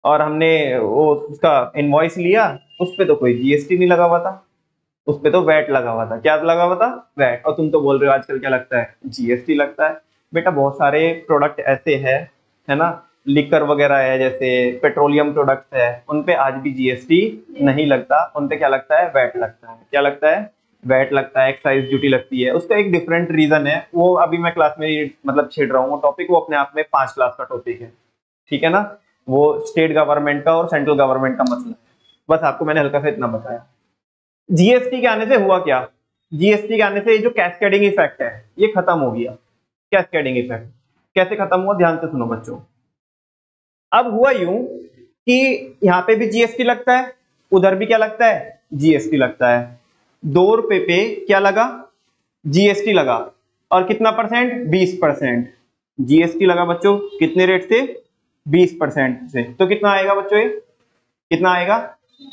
और हमने वो उसका इनवॉइस लिया, उस पे तो कोई जीएसटी नहीं लगा हुआ था, उस पे तो वैट लगा हुआ था। क्या लगा हुआ था? वैट। और तुम तो बोल रहे हो आजकल क्या लगता है? जीएसटी लगता है। बेटा बहुत सारे प्रोडक्ट ऐसे हैं, है ना, लिकर वगैरह है, जैसे पेट्रोलियम प्रोडक्ट्स है, उन पे आज भी जीएसटी नहीं लगता, उन पे क्या लगता है? वैट लगता है। क्या लगता है? वैट लगता है, एक्साइज ड्यूटी लगती है। उसका एक डिफरेंट रीजन है, वो अभी मैं क्लास में मतलब छेड़ रहा हूँ वो टॉपिक, वो अपने आप में 5 क्लास का टॉपिक है, ठीक है ना। वो स्टेट गवर्नमेंट का और सेंट्रल गवर्नमेंट का मसला है, बस आपको मैंने हल्का सा इतना बताया। जीएसटी के आने से हुआ क्या? जीएसटी के आने से ये जो कैस्केडिंग इफेक्ट है ये खत्म हो गया। कैस्केडिंग इफेक्ट कैसे खत्म हुआ? ध्यान से सुनो बच्चों। अब हुआ यूं कि यहां पे भी जीएसटी लगता है, उधर भी क्या लगता है? जीएसटी लगता है। 2 रुपए पे क्या लगा? जीएसटी लगा। और कितना परसेंट? 20%। जीएसटी लगा बच्चों कितने रेट से? 20% से। तो कितना आएगा बच्चों ये? कितना आएगा?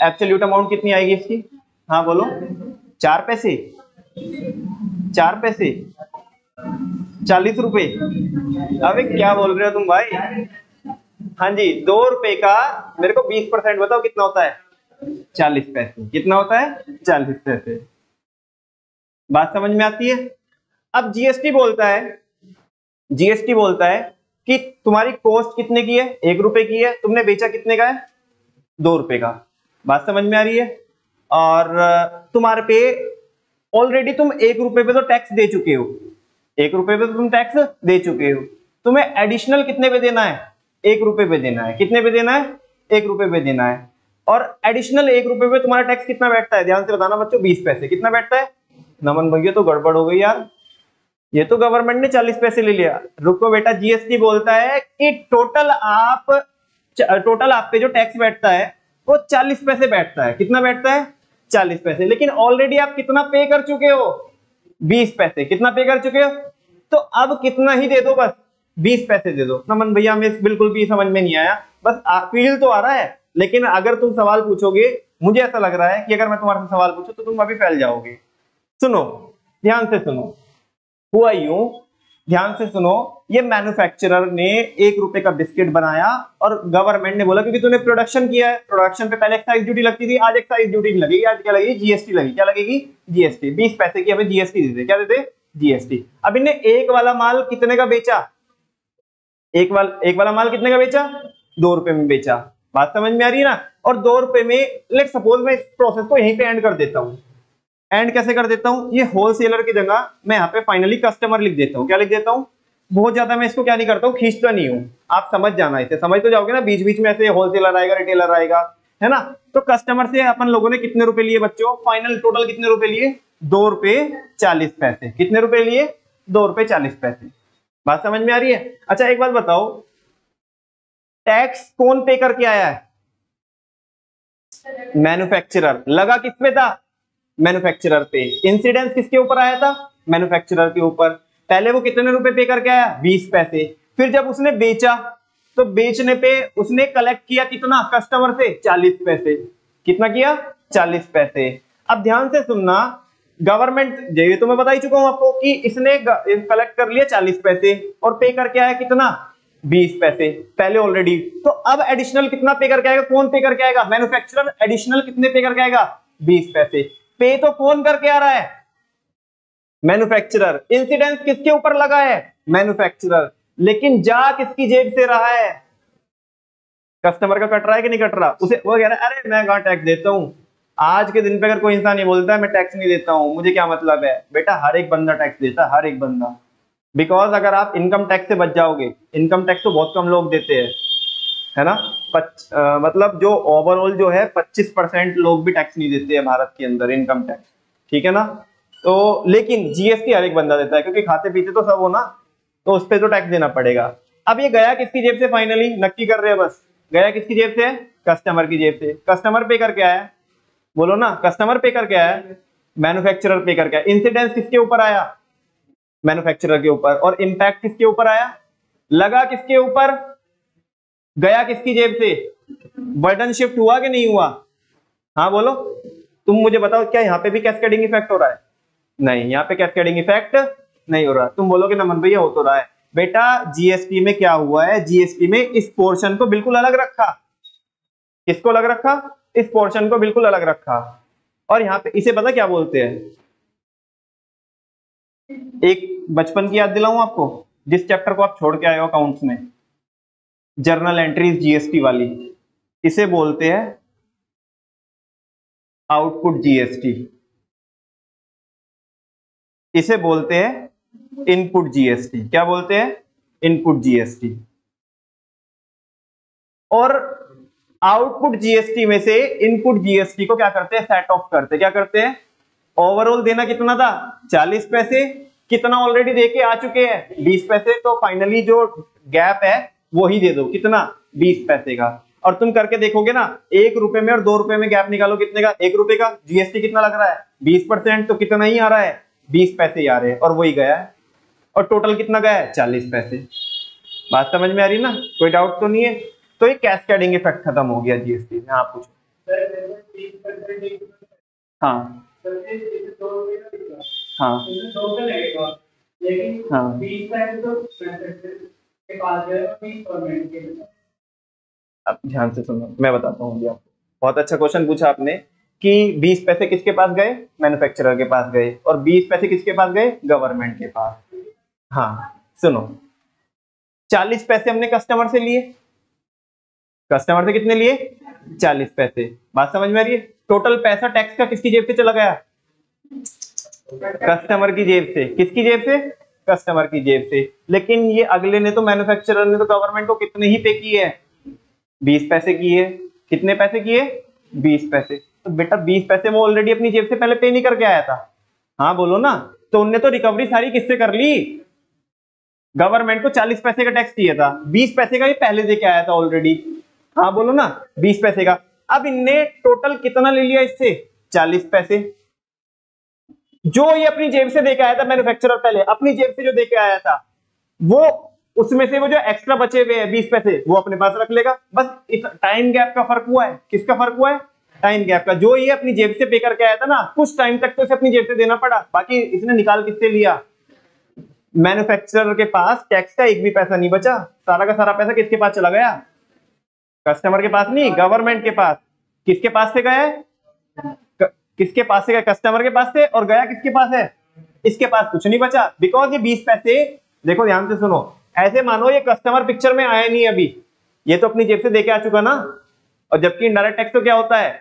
एब्सोल्यूट अमाउंट कितनी आएगी इसकी? हाँ बोलो। 4 पैसे? 4 पैसे? 40 रुपए? अबे क्या बोल रहे हो तुम भाई? हाँ जी, 2 रुपए का मेरे को 20% बताओ कितना होता है? 40 पैसे। कितना होता है? 40 पैसे। बात समझ में आती है? अब जीएसटी बोलता है, जीएसटी बोलता है कि तुम्हारी कॉस्ट कितने की है? 1 रुपए की है, तुमने बेचा कितने का है? 2 रुपए का। बात समझ में आ रही है? और तुम्हारे पे ऑलरेडी तुम 1 रुपए पे तो टैक्स दे चुके हो, 1 रुपए पे तो तुम टैक्स दे चुके हो, तुम्हें एडिशनल कितने पे देना है? 1 रुपए पे देना है। कितने पे देना है? 1 रुपए पे देना है। और एडिशनल 1 रुपए पे तुम्हारा टैक्स कितना बैठता है? ध्यान से बताना बच्चों, 20 पैसे। कितना बैठता है? नमन भैया तो गड़बड़ हो गई यार, ये तो गवर्नमेंट ने 40 पैसे ले लिया। रुको बेटा, जीएसटी बोलता है कि टोटल आप पे जो टैक्स बैठता है वो 40 पैसे बैठता है। कितना बैठता है? 40 पैसे। लेकिन ऑलरेडी आप कितना पे कर चुके हो? 20 पैसे। कितना पे कर चुके हो? तो अब कितना ही दे दो, बस 20 पैसे दे दो। नमन भैया हमें बिल्कुल भी समझ में नहीं आया, बस फील तो आ रहा है, लेकिन अगर तुम सवाल पूछोगे, मुझे ऐसा लग रहा है कि अगर मैं तुम्हारे से सवाल पूछूं तो तुम अभी फैल जाओगे। सुनो, ध्यान से सुनो। हुआ यूं, ध्यान से सुनो, ये मैन्युफैक्चरर ने 1 रुपए का बिस्किट बनाया और गवर्नमेंट ने बोला क्योंकि तूने प्रोडक्शन किया है, प्रोडक्शन पे पहले एक्साइज ड्यूटी लगती थी, आज एक्साइज ड्यूटी नहीं लगेगी, आज क्या लगेगी? जीएसटी लगेगी। क्या लगेगी? जीएसटी। 20 पैसे की हमें जीएसटी दे दे। क्या दे दे? जीएसटी। अब इन्हें एक वाला माल कितने का बेचा? एक वाला माल कितने का बेचा? 2 रुपए में बेचा। बात समझ में आ रही है ना? और 2 रुपए में, लेट सपोज मैं इस प्रोसेस को यहीं पे एंड कर देता हूं। एंड कैसे कर देता हूं? ये होलसेलर की जगह मैं यहाँ पे फाइनली कस्टमर लिख देता हूँ। क्या लिख देता हूँ? बहुत ज्यादा मैं इसको क्या नहीं करता हूँ, खींचता नहीं हूँ, आप समझ जाना, इसे समझ तो जाओगे ना। बीच बीच में ऐसे होलसेलर आएगा, रिटेलर आएगा, है ना। तो कस्टमर से अपन लोगों ने कितने रुपए लिए बच्चों? फाइनल टोटल कितने रुपए लिए? 2 रुपए 40 पैसे। कितने रुपए लिए? 2 रुपए 40 पैसे। बात समझ में आ रही है? अच्छा एक बात बताओ, टैक्स कौन पे करके आया है? मैन्युफैक्चरर। लगा किस पे था? मैन्युफैक्चरर पे। इंसिडेंस किसके ऊपर आया था? मैन्युफैक्चरर के ऊपर। पहले वो कितने रुपए पे करके आया? 20 पैसे। फिर जब उसने बेचा तो बेचने पे उसने कलेक्ट किया कितना कस्टमर से? 40 पैसे। कितना किया? 40 पैसे। अब ध्यान से सुनना, गवर्नमेंट, ये तो मैं बता ही चुका हूं आपको कि इसने कलेक्ट कर लिया 40 पैसे और पे करके आया कितना? 20 पैसे पहले ऑलरेडी। तो अब एडिशनल कितना पे करके आएगा? कौन पे करके आएगा? मैन्युफैक्चरर। एडिशनल कितने पे करके आएगा? 20 पैसे। पे तो कौन करके आ रहा है? मैन्युफैक्चरर। इंसिडेंस किसके ऊपर लगा है? मैन्युफैक्चरर। लेकिन जा किसकी जेब से रहा है? कस्टमर का कट रहा है कि नहीं कट रहा? उसे वो कह रहा है अरे मैं कहां टैक्स देता हूं, आज के दिन पे अगर कोई इंसान ये बोलता है मैं टैक्स नहीं देता हूं, मुझे क्या मतलब है? बेटा हर एक बंदा टैक्स देता है, हर एक बंदा। बिकॉज अगर आप इनकम टैक्स से बच जाओगे, इनकम टैक्स तो बहुत कम लोग देते हैं, है ना। मतलब जो ओवरऑल जो है 25% लोग भी टैक्स नहीं देते हैं भारत के अंदर, इनकम टैक्स, ठीक है ना। तो लेकिन जीएसटी हर एक बंदा देता है, क्योंकि खाते पीते तो सब हो ना, तो उस पर तो टैक्स देना पड़ेगा। अब ये गया किसकी जेब से? फाइनली नक्की कर रहे हैं बस, गया किसकी जेब से? कस्टमर की जेब से। कस्टमर पे करके आया, बोलो ना, कस्टमर पे करके आया, मैन्युफैक्चरर पे करके आया। इंसिडेंस किसके ऊपर आया? मैन्युफैक्चरर के ऊपर। और इंपैक्ट किसके ऊपर आया? लगा किसके ऊपर? गया किसकी जेब से? बर्डन शिफ्ट हुआ कि नहीं हुआ? हाँ बोलो, तुम मुझे बताओ, क्या यहाँ पे भी कैस्केडिंग इफेक्ट हो रहा है? नहीं, यहाँ पे कैस्केडिंग इफेक्ट नहीं हो रहा। तुम बोलोगे नमन भैया हो तो रहा है। बेटा जीएसटी में क्या हुआ है? जीएसटी में इस पोर्शन को बिल्कुल अलग रखा। किसको अलग रखा? इस पोर्शन को बिल्कुल अलग रखा। और यहाँ पे इसे पता क्या बोलते हैं? एक बचपन की याद दिलाऊं आपको, जिस चैप्टर को आप छोड़ के आए हो अकाउंट्स में, जर्नल एंट्रीज जीएसटी वाली, इसे बोलते हैं आउटपुट जीएसटी, इसे बोलते हैं इनपुट जीएसटी। क्या बोलते हैं? Input GST. और आउटपुट जीएसटी में से इनपुट जीएसटी को क्या करते हैं? सेट ऑफ करते हैं। क्या करते हैं? ओवरऑल देना कितना था? 40 पैसे। कितना ऑलरेडी देके आ चुके हैं? 20 पैसे। तो फाइनली जो गैप है वो ही दे दो। कितना? 20 पैसे का। और तुम करके देखोगे ना, 1 रुपए में और 2 रुपए में गैप निकालो, कितने का? 1 रुपए का। जीएसटी कितना लग रहा है? 20%, तो कितना ही आ रहा है? 20 पैसे ही आ रहे हैं, और वही गया है। और टोटल कितना गया है? 40 पैसे। बात समझ में आ रही ना? कोई डाउट तो नहीं है? तो ये कैस्केडिंग इफेक्ट खत्म हो गया जीएसटी में। आप पूछो। हाँ हाँ हाँ, अब ध्यान से सुनो, मैं बताता हूँ आपको। बहुत अच्छा क्वेश्चन पूछा आपने कि 20 पैसे किसके पास गए? मैन्युफैक्चरर के पास गए। और 20 पैसे किसके पास गए? गवर्नमेंट के पास। हाँ सुनो, 40 पैसे हमने कस्टमर से लिए। कस्टमर से कितने लिए? 40 पैसे। बात समझ में आ रही है? टोटल पैसा टैक्स का किसकी जेब से चला गया? कस्टमर की जेब से। किसकी जेब से? कस्टमर की जेब से। लेकिन ये अगले ने तो, मैन्युफैक्चरर ने तो गवर्नमेंट को कितने ही पे किए हैं? 20 पैसे किए। कितने पैसे किए? 20 पैसे। तो बेटा 20 पैसे वो ऑलरेडी अपनी जेब से पहले पे नहीं करके आया था। हाँ बोलो ना। तो उनने तो रिकवरी सारी किससे कर ली? गवर्नमेंट को 40 पैसे का टैक्स चाहिए था, 20 पैसे का ये पहले दे के आया था ऑलरेडी। हाँ बोलो ना, 20 पैसे का। अब इनने टोटल कितना ले लिया इससे? 40 पैसे। जो ये अपनी जेब से दे के आया था मैन्युफैक्चरर, पहले अपनी जेब से जो दे के आया था, वो उसमें से वो जो एक्स्ट्रा बचे हुए हैं 20 पैसे, वो अपने पास रख लेगा। बस टाइम गैप का फर्क हुआ है। किसका फर्क हुआ है? टाइम गैप का। जो ये अपनी जेब से पे करके आया था ना, कुछ टाइम तक तो इसे अपनी जेब से देना पड़ा, बाकी इसने निकाल किससे लिया? मैन्युफैक्चरर के पास टैक्स का एक भी पैसा नहीं बचा। सारा का सारा पैसा किसके पास चला गया? कस्टमर के पास नहीं, गवर्नमेंट के पास। किसके पास से गया है? किसके पास से गया? कस्टमर के पास से। और गया किसके पास है? इसके पास कुछ नहीं बचा, बिकॉज ये 20 पैसे, देखो ध्यान से सुनो, ऐसे मानो ये कस्टमर पिक्चर में आया नहीं अभी, ये तो अपनी जेब से देके आ चुका ना। और जबकि इनडायरेक्ट टैक्स तो क्या होता है?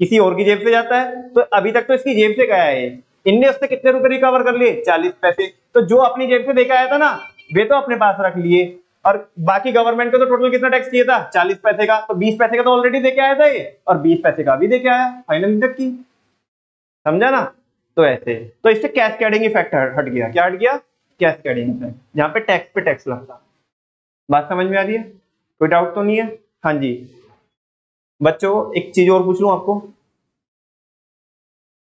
किसी और की जेब से जाता है। तो अभी तक तो इसकी जेब से गया है। इनने उससे कितने रुपए रिकवर कर लिए? 40 पैसे। तो जो अपनी जेब से देके आया था ना, वे तो अपने पास रख लिए। और बाकी गवर्नमेंट को तो टोटल कितना टैक्स चाहिए था? 40 पैसे का। तो 20 पैसे का तो ऑलरेडी देके आया था ये, और 20 पैसे का भी देके आया फाइनल तक की। समझा ना? तो ऐसे, तो इससे कैस्केडिंग इफेक्ट हट गया। क्या हट गया? कैस्केडिंग इफेक्ट, जहां पे टैक्स पे टैक्स लगता। बात समझ में आ रही है? कोई डाउट तो नहीं है? हाँ जी बच्चों, एक चीज और पूछ लूं आपको।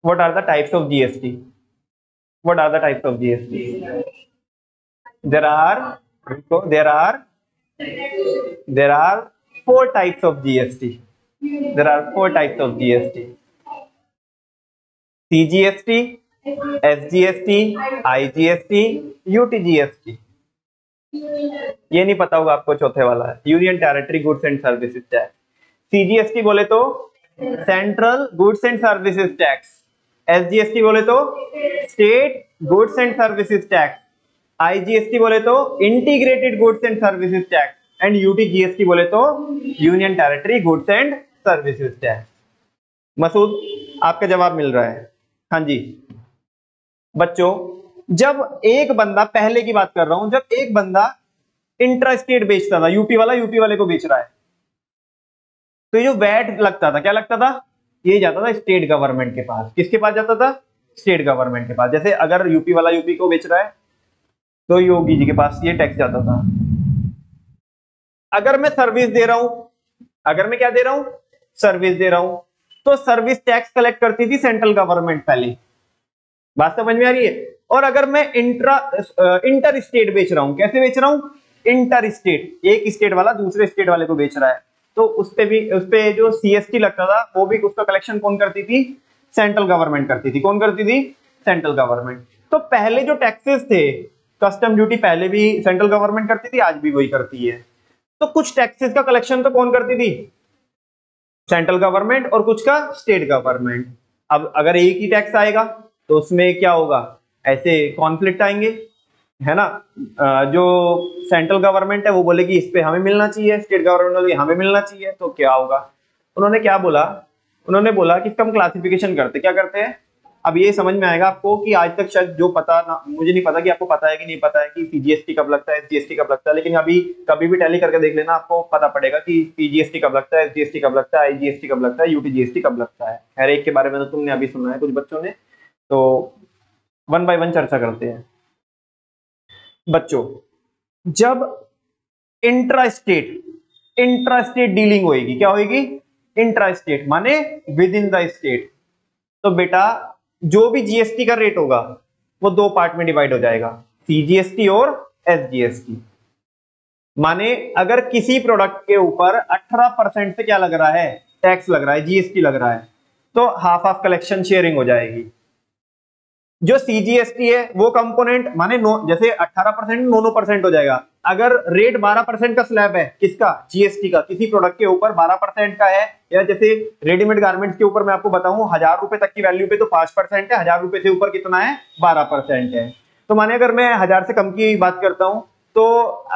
What are the types of GST? What are the types of GST? There are there are 4 types of GST. There are 4 types of GST: CGST, SGST, IGST, UTGST. ये नहीं पता होगा आपको, चौथे वाला है union territory goods and services tax. CGST बोले तो central goods and services tax, SGST बोले तो state goods and services tax, IGST बोले तो integrated goods and services tax, and UTGST बोले तो union territory goods and services tax. Masood आपका जवाब मिल रहा है? हाँ जी बच्चों, जब एक बंदा, पहले की बात कर रहा हूं, जब एक बंदा इंट्रा स्टेट बेचता था, यूपी वाला यूपी वाले को बेच रहा है, तो ये जो वैट लगता था, क्या लगता था? ये जाता था स्टेट गवर्नमेंट के पास। किसके पास जाता था? स्टेट गवर्नमेंट के पास। जैसे अगर यूपी वाला यूपी को बेच रहा है तो योगी जी के पास ये टैक्स जाता था। अगर मैं सर्विस दे रहा हूं, अगर मैं क्या दे रहा हूं, सर्विस दे रहा हूं, तो सर्विस टैक्स कलेक्ट करती थी सेंट्रल गवर्नमेंट पहले। बात समझ में आ रही है? और अगर मैं इंटर स्टेट बेच रहा हूं, कैसे बेच रहा हूं, इंटर स्टेट, एक स्टेट वाला दूसरे स्टेट वाले को बेच रहा है, तो उस पे जो सीएसटी लगता था वो भी उसका कलेक्शन कौन करती थी, सेंट्रल गवर्नमेंट करती थी। कौन करती थी, सेंट्रल गवर्नमेंट। तो पहले जो टैक्सेस थे, कस्टम ड्यूटी पहले भी सेंट्रल गवर्नमेंट करती थी, आज भी वही करती है। तो कुछ टैक्सेस का कलेक्शन तो कौन करती थी, सेंट्रल गवर्नमेंट, और कुछ का स्टेट गवर्नमेंट। अब अगर एक ही टैक्स आएगा तो उसमें क्या होगा, ऐसे कॉन्फ्लिक्ट आएंगे, है ना। जो सेंट्रल गवर्नमेंट है वो बोलेगी इस पे हमें मिलना चाहिए, स्टेट गवर्नमेंट बोलेगी हमें मिलना चाहिए, तो क्या होगा। उन्होंने क्या बोला, उन्होंने बोला कि हम क्लासिफिकेशन करते, क्या करते हैं। अब ये समझ में आएगा आपको कि आज तक शायद जो पता ना, मुझे नहीं पता कि आपको पता है कि नहीं पता है कि सीजीएसटी कब लगता है, एसजीएसटी कब लगता है, लेकिन अभी कभी भी टैली करके देख लेना, आपको पता पड़ेगा कि सीजीएसटी कब लगता है, एसजीएसटी कब लगता है, आईजीएसटी कब लगता है, यूटीजीएसटी कब लगता है। हर एक के बारे में तो तुमने अभी सुना है कुछ बच्चों ने, तो वन बाय वन चर्चा करते हैं। बच्चों, जब इंट्रा स्टेट डीलिंग होगी, क्या होगी, इंट्रा स्टेट माने विद इन द स्टेट, तो बेटा जो भी जीएसटी का रेट होगा वो दो पार्ट में डिवाइड हो जाएगा, सीजीएसटी और एसजीएसटी। माने अगर किसी प्रोडक्ट के ऊपर 18% से क्या लग रहा है, टैक्स लग रहा है, जीएसटी लग रहा है, तो हाफ हाफ कलेक्शन शेयरिंग हो जाएगी। जो सीजीएसटी है वो कंपोनेंट माने जैसे 18% 9% हो जाएगा। अगर रेट 12% का स्लैब है, किसका, जीएसटी का, किसी प्रोडक्ट के ऊपर 12% का है, या जैसे रेडीमेड गारमेंट्स के ऊपर मैं आपको बताऊं 1000 रुपए तक की वैल्यू पे तो 5% है, 1000 रुपए से ऊपर कितना है, 12% है। तो माने अगर मैं 1000 से कम की बात करता हूं, तो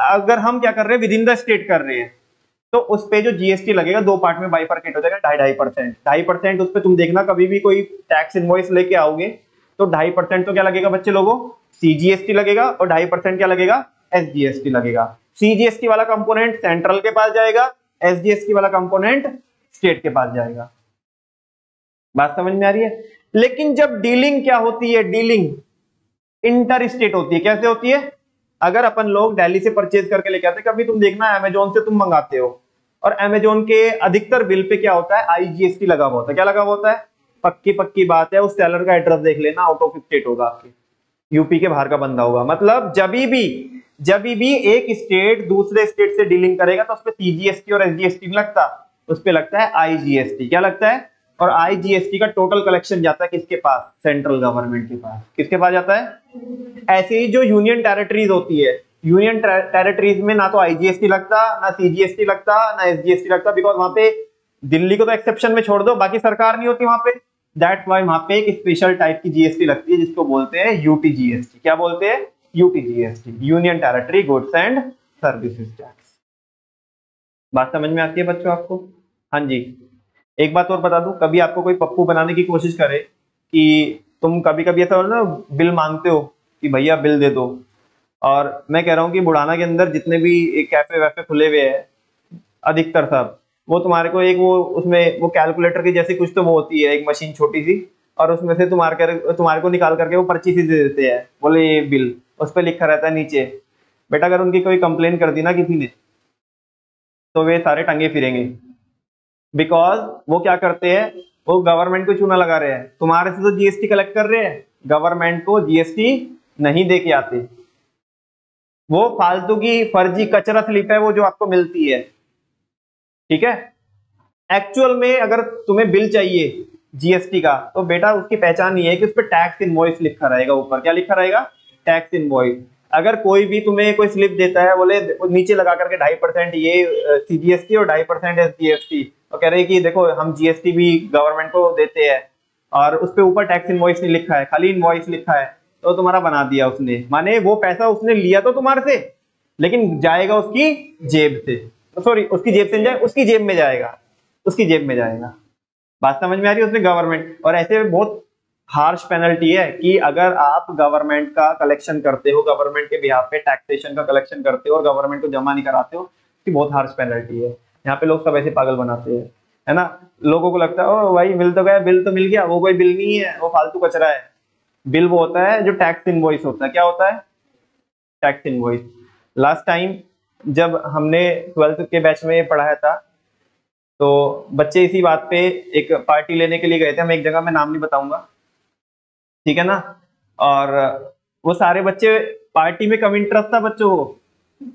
अगर हम क्या कर रहे हैं, विद इन द स्टेट कर रहे हैं, तो उस पे जो जीएसटी लगेगा दो पार्ट में बाइफरकेट हो जाएगा, 2.5%। 2.5% उस पे तुम देखना कभी भी कोई टैक्स इनवॉइस लेके आओगे तो 2.5% तो क्या लगेगा बच्चे लोगों, सीजीएसटी लगेगा, और 2.5% क्या लगेगा, एसजीएसटी लगेगा। सीजीएसटी वाला कंपोनेंट सेंट्रल के पास जाएगा, एसजीएसटी वाला कंपोनेंट स्टेट के पास जाएगा। बात समझ में आ रही है? लेकिन जब डीलिंग क्या होती है, डीलिंग इंटर स्टेट होती है। कैसे होती है, अगर अपन लोग दिल्ली से परचेज करके लेके आते, कभी तुम देखना अमेजोन से तुम मंगाते हो, और अमेजोन के अधिकतर बिल पे क्या होता है, आईजीएसटी लगा हुआ होता है। क्या लगा हुआ होता है, पक्की बात है, उस सेलर का एड्रेस देख लेना, आउट ऑफ स्टेट होगा, आपके यूपी के बाहर का बंदा होगा। मतलब जब भी एक स्टेट दूसरे स्टेट से डीलिंग करेगा तो उस पर सीजीएसटी और एसजीएसटी नहीं लगता, उस पर लगता है आईजीएसटी। क्या लगता है, और आईजीएसटी का टोटल कलेक्शन जाता है किसके पास, सेंट्रल गवर्नमेंट के पास। किसके पास जाता है, ऐसे ही जो यूनियन टेरिटरीज होती है, यूनियन टेरिटरीज में ना तो आईजीएसटी लगता, ना सीजीएसटी लगता, ना एसजीएसटी लगता, बिकॉज वहां पे दिल्ली को तो एक्सेप्शन में छोड़ दो, बाकी सरकार नहीं होती वहां पे। दैट्स व्हाई वहां पे एक स्पेशल टाइप की जीएसटी लगती है जिसको बोलते हैं यूटीजीएसटी। क्या बोलते हैं, UTGST, union territory goods and services tax. बात समझ में आती है बच्चों आपको? हाँ जी। एक बात और बता दूं, कभी आपको कोई पप्पू बनाने की कोशिश करे कि तुम कभी कभी ऐसा हो ना, बिल मांगते हो कि भैया बिल दे दो, और मैं कह रहा हूँ कि बुढ़ाना के अंदर जितने भी कैफे वैफे खुले हुए हैं अधिकतर सब, वो तुम्हारे को एक वो उसमें वो कैलकुलेटर की जैसी कुछ तो वो होती है, एक मशीन छोटी सी, और उसमें से तुम्हारे को निकाल करके वो पर्ची सी दे देते हैं, बोले ये बिल, उस पर लिखा रहता है नीचे। बेटा अगर उनकी कोई कंप्लेन कर दी ना किसी ने, तो वे सारे टंगे फिरेंगे, बिकॉज वो क्या करते हैं, वो गवर्नमेंट को चूना लगा रहे हैं। तुम्हारे से तो जीएसटी कलेक्ट कर रहे हैं, गवर्नमेंट को जीएसटी नहीं दे के आते। वो फालतू की फर्जी कचरा स्लिप है वो जो आपको मिलती है, ठीक है। एक्चुअल में अगर तुम्हें बिल चाहिए जीएसटी का, तो बेटा उसकी पहचान ये है कि उस पर टैक्स इनवॉइस लिखा रहेगा ऊपर। क्या लिखा रहेगा, टैक्स इनवॉइस। अगर कोई भी तुम्हें कोई स्लिप देता है, बोले नीचे लगा करके 2.5% ये सीजीएसटी और 2.5% एसजीएसटी, तो कह रहे हैं कि देखो हम जीएसटी भी गवर्नमेंट को देते हैं, और उस पे ऊपर टैक्स इनवॉइस नहीं लिखा है, खाली इनवॉइस लिखा है, तो तुम्हारा बना दिया उसने। माने वो पैसा उसने लिया तो तुम्हारे से, लेकिन जाएगा उसकी जेब से, सॉरी उसकी जेब से नहीं जाए, उसकी जेब में जाएगा, उसकी जेब में जाएगा। बात समझ में आ रही है? उसमें गवर्नमेंट, और ऐसे बहुत हार्श पेनल्टी है कि अगर आप गवर्नमेंट का कलेक्शन करते हो, गवर्नमेंट के बिहाफ पे टैक्सेशन का कलेक्शन करते हो और गवर्नमेंट को जमा नहीं कराते हो, इसकी बहुत हार्श पेनल्टी है। यहाँ पे लोग सब ऐसे पागल बनाते हैं, है ना। लोगों को लगता है ओ भाई मिल तो गया, बिल तो मिल गया, वो कोई बिल नहीं है, वो फालतू कचरा है। बिल वो होता है जो टैक्स इनवॉइस होता है। क्या होता है? Tax invoice. लास्ट टाइम जब हमने 12th के बैच में पढ़ाया था तो बच्चे इसी बात पे एक पार्टी लेने के लिए गए थे, हम एक जगह में नाम नहीं बताऊंगा, ठीक है ना। और वो सारे बच्चे पार्टी में कम इंटरेस्ट था बच्चों को,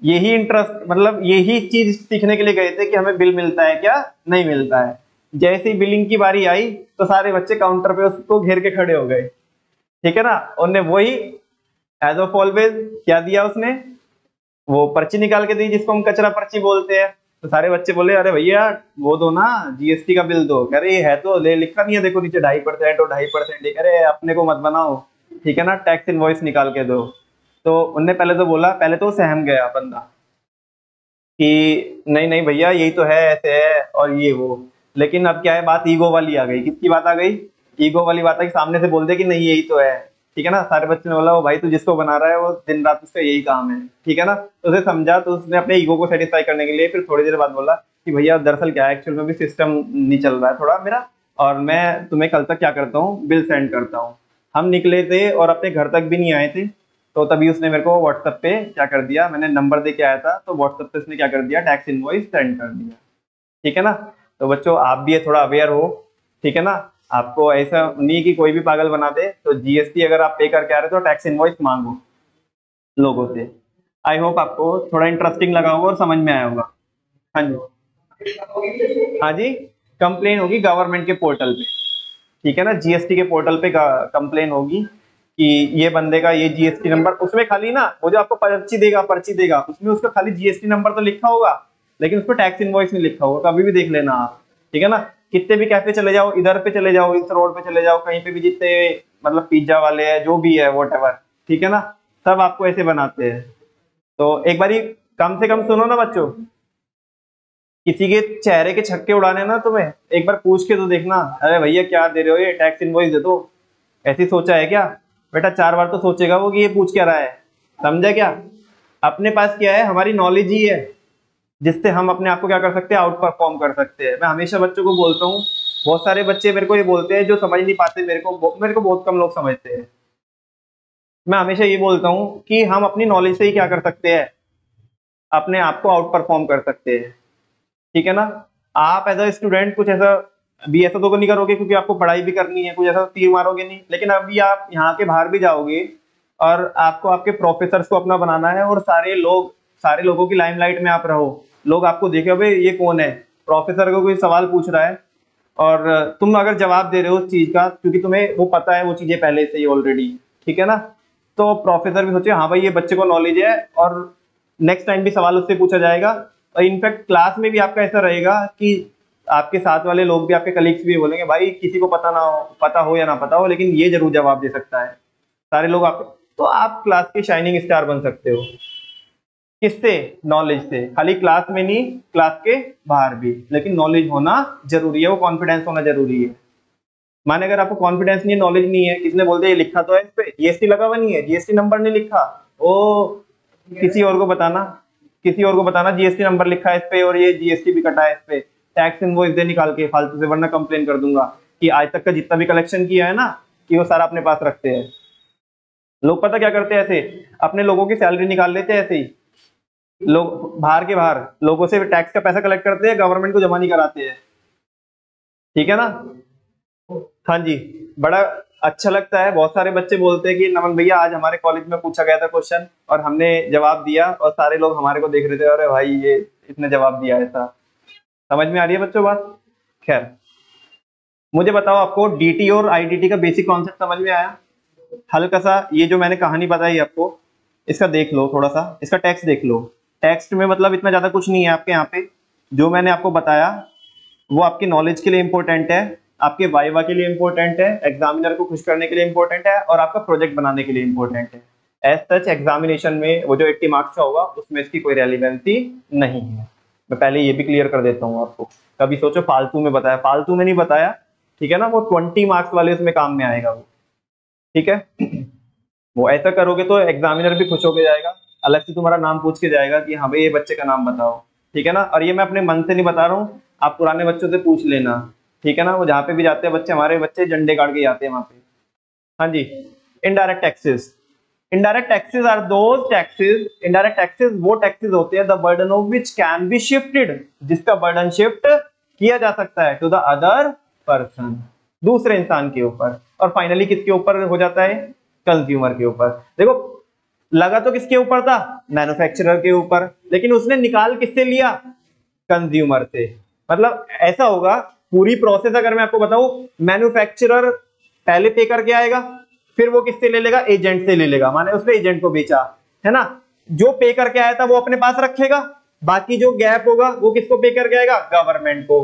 यही इंटरेस्ट मतलब यही चीज सीखने के लिए गए थे कि हमें बिल मिलता है क्या नहीं मिलता है। जैसे ही बिलिंग की बारी आई तो सारे बच्चे काउंटर पे उसको घेर के खड़े हो गए, ठीक है ना। उन्होंने वही एज ऑफ ऑलवेज क्या दिया उसने, वो पर्ची निकाल के दी जिसको हम कचरा पर्ची बोलते हैं। तो सारे बच्चे बोले अरे भैया वो दो ना, जीएसटी का बिल दो। कह रहे ये है तो ले, लिखा नहीं है देखो नीचे 2.5% और 2.5%। अरे अपने को मत बनाओ, ठीक है ना, टैक्स इनवॉइस निकाल के दो। तो उनने पहले तो बोला, पहले तो वो सहम गया बंदा कि नहीं नहीं भैया यही तो है, ऐसे है और ये वो। लेकिन अब क्या है, बात ईगो वाली आ गई। किसकी बात आ गई? ईगो वाली बात है कि सामने से बोल दे कि नहीं यही तो है, ठीक है ना। सारे बच्चों ने बोला वो भाई तू जिसको बना रहा है वो दिन रात उसका यही काम है, ठीक है ना। तो उसे समझा, तो उसने अपने ईगो को सेटिस्फाई करने के लिए फिर थोड़ी देर बाद बोला कि भैया दरअसल क्या है, एक्चुअल में भी सिस्टम नहीं चल रहा है थोड़ा मेरा, और मैं तुम्हें कल तक क्या करता हूँ बिल सेंड करता हूँ। हम निकले थे और अपने घर तक भी नहीं आए थे, तो तभी उसने मेरे को व्हाट्सएप पे क्या कर दिया, मैंने नंबर दे के आया था तो व्हाट्सएप पे उसने क्या कर दिया, टैक्स इनवॉइस सेंड कर दिया, ठीक है ना। तो बच्चों आप भी ये थोड़ा अवेयर हो, ठीक है ना। आपको ऐसा नहीं कि कोई भी पागल बना दे, तो जीएसटी अगर आप पे करके आ रहे हो तो टैक्स इनवॉइस मांगो लोगों से। आई होप आपको थोड़ा इंटरेस्टिंग लगा होगा और समझ में आया होगा। हाँ जी, हाँ जी, कंप्लेन होगी गवर्नमेंट के पोर्टल पे, ठीक है ना। जीएसटी के पोर्टल पे कंप्लेन होगी कि ये बंदे का ये जीएसटी नंबर, उसमें खाली ना वो जो आपको पर्ची देगा उसमें उसका खाली जीएसटी नंबर तो लिखा होगा, लेकिन उसमें टैक्स इनवॉइस नहीं लिखा होगा। कभी भी देख लेना आप, ठीक है ना। कितने भी कैफे चले जाओ, इधर पे चले जाओ, इस रोड पे चले जाओ, कहीं पे भी जितने मतलब पिज्जा वाले हैं जो भी है वॉट, ठीक है ना, सब आपको ऐसे बनाते हैं। तो एक बारी कम से कम सुनो ना बच्चों, किसी के चेहरे के छक्के उड़ाने ना तुम्हें एक बार पूछ के तो देखना, अरे भैया क्या दे रहे हो, ये टैक्स इनवॉइस दे दो। ऐसी सोचा है क्या? बेटा 4 बार तो सोचेगा वो कि ये पूछ क्या रहा है, समझा क्या। अपने पास क्या है, हमारी नॉलेज ही है जिससे हम अपने आप को क्या कर सकते हैं, आउट परफॉर्म कर सकते हैं। मैं हमेशा बच्चों को बोलता हूँ, बहुत सारे बच्चे मेरे को ये बोलते हैं जो समझ नहीं पाते, मेरे को बहुत कम लोग समझते हैं। मैं हमेशा ये बोलता हूँ कि हम अपनी नॉलेज से ही क्या कर सकते हैं, अपने आप को आउट परफॉर्म कर सकते हैं, ठीक है ना। आप एज अ स्टूडेंट कुछ ऐसा भी ऐसा तो नहीं करोगे क्योंकि आपको पढ़ाई भी करनी है, कुछ ऐसा तीर मारोगे नहीं, लेकिन अभी आप यहाँ के बाहर भी जाओगे और आपको आपके प्रोफेसर्स को अपना बनाना है और सारे लोगों की लाइमलाइट में आप रहो। लोग आपको देखे भाई ये कौन है, प्रोफेसर को कोई सवाल पूछ रहा है और तुम अगर जवाब दे रहे हो उस चीज का क्योंकि तुम्हें वो पता है वो चीजें पहले से ही ऑलरेडी, ठीक है ना। तो प्रोफेसर भी सोचे हाँ भाई ये बच्चे को नॉलेज है और नेक्स्ट टाइम भी सवाल उससे पूछा जाएगा। और इनफैक्ट क्लास में भी आपका ऐसा रहेगा कि आपके साथ वाले लोग भी, आपके कलीग्स भी बोलेंगे भाई किसी को पता हो या ना पता हो लेकिन ये जरूर जवाब दे सकता है, सारे लोग आप। तो आप क्लास के शाइनिंग स्टार बन सकते हो, किससे? नॉलेज से। खाली क्लास में नहीं, क्लास के बाहर भी, लेकिन नॉलेज होना जरूरी है, वो कॉन्फिडेंस होना जरूरी है। माने अगर आपको कॉन्फिडेंस नहीं है, नॉलेज नहीं है, किसने बोल दिया ये लिखा तो है इस पे, जीएसटी लगा हुआ नहीं है, जीएसटी नंबर नहीं लिखा, ओ किसी और को बताना, किसी और को बताना जीएसटी नंबर लिखा है इस पे और ये जीएसटी भी कटा है इस पे, टैक्स इनवॉइस दे निकाल के फालतू से, वरना कंप्लेन कर दूंगा कि आज तक का जितना भी कलेक्शन किया है ना कि वो सारा अपने पास रखते हैं। लोग पता क्या करते हैं, ऐसे अपने लोगों की सैलरी निकाल लेते हैं, ऐसे ही लोग बाहर के बाहर लोगों से टैक्स का पैसा कलेक्ट करते हैं, गवर्नमेंट को जमा नहीं कराते हैं, ठीक है ना। हाँ जी, बड़ा अच्छा लगता है। बहुत सारे बच्चे बोलते हैं कि नमन भैया आज हमारे कॉलेज में पूछा गया था क्वेश्चन और हमने जवाब दिया और सारे लोग हमारे को देख रहे थे, अरे भाई ये इसने जवाब दिया ऐसा। समझ में आ रही है बच्चों बात? खैर मुझे बताओ, आपको डीटी और आईडीटी का बेसिक कॉन्सेप्ट समझ में आया? हल्का सा ये जो मैंने कहानी बताई आपको इसका देख लो, थोड़ा सा इसका टेक्स्ट देख लो। टेक्स्ट में मतलब इतना ज्यादा कुछ नहीं है आपके यहाँ पे, जो मैंने आपको बताया वो आपकी नॉलेज के लिए इंपॉर्टेंट है, आपके वाइवा के लिए इंपॉर्टेंट है, एग्जामिनर को खुश करने के लिए इंपॉर्टेंट है और आपका प्रोजेक्ट बनाने के लिए इंपॉर्टेंट है। एज सच एग्जामिनेशन में वो जो 80 मार्क्स का होगा उसमें इसकी कोई रेलिवेंसी नहीं है। मैं पहले ये भी क्लियर कर देता हूँ आपको, कभी सोचो फालतू में बताया, फालतू में नहीं बताया, ठीक है ना। वो 20 मार्क्स वाले उसमें काम में आएगा वो, ठीक है। वो ऐसा करोगे तो एग्जामिनर भी खुश होके जाएगा, अलग से तुम्हारा नाम पूछ के जाएगा कि हाँ भाई ये बच्चे का नाम बताओ, ठीक है ना। और ये मैं अपने मन से नहीं बता रहा हूँ, आप पुराने बच्चों से पूछ लेना, ठीक है ना। वो जहाँ पे भी जाते हैं बच्चे, हमारे बच्चे झंडे गाड़ के जाते हैं वहां पे। हाँ जी, indirect taxes. Indirect taxes are those taxes, indirect taxes वो टैक्सेस होते हैं the burden of which can be shifted, जिसका बर्डन शिफ्ट किया जा सकता है टू द अदर पर्सन, दूसरे इंसान के ऊपर, और फाइनली किसके ऊपर हो जाता है, कंज्यूमर के ऊपर। देखो लगा तो किसके ऊपर था, मैन्युफैक्चरर के ऊपर, लेकिन उसने निकाल किससे लिया, कंज्यूमर से। मतलब ऐसा होगा पूरी प्रोसेस अगर मैं आपको बताऊं, मैन्युफैक्चरर पहले पे करके आएगा, फिर वो किससे ले लेगा, एजेंट से ले लेगा, माने उसने एजेंट को बेचा है ना, जो पे करके आया था वो अपने पास रखेगा, बाकी जो गैप होगा वो किसको पे करके आएगा, गवर्नमेंट को।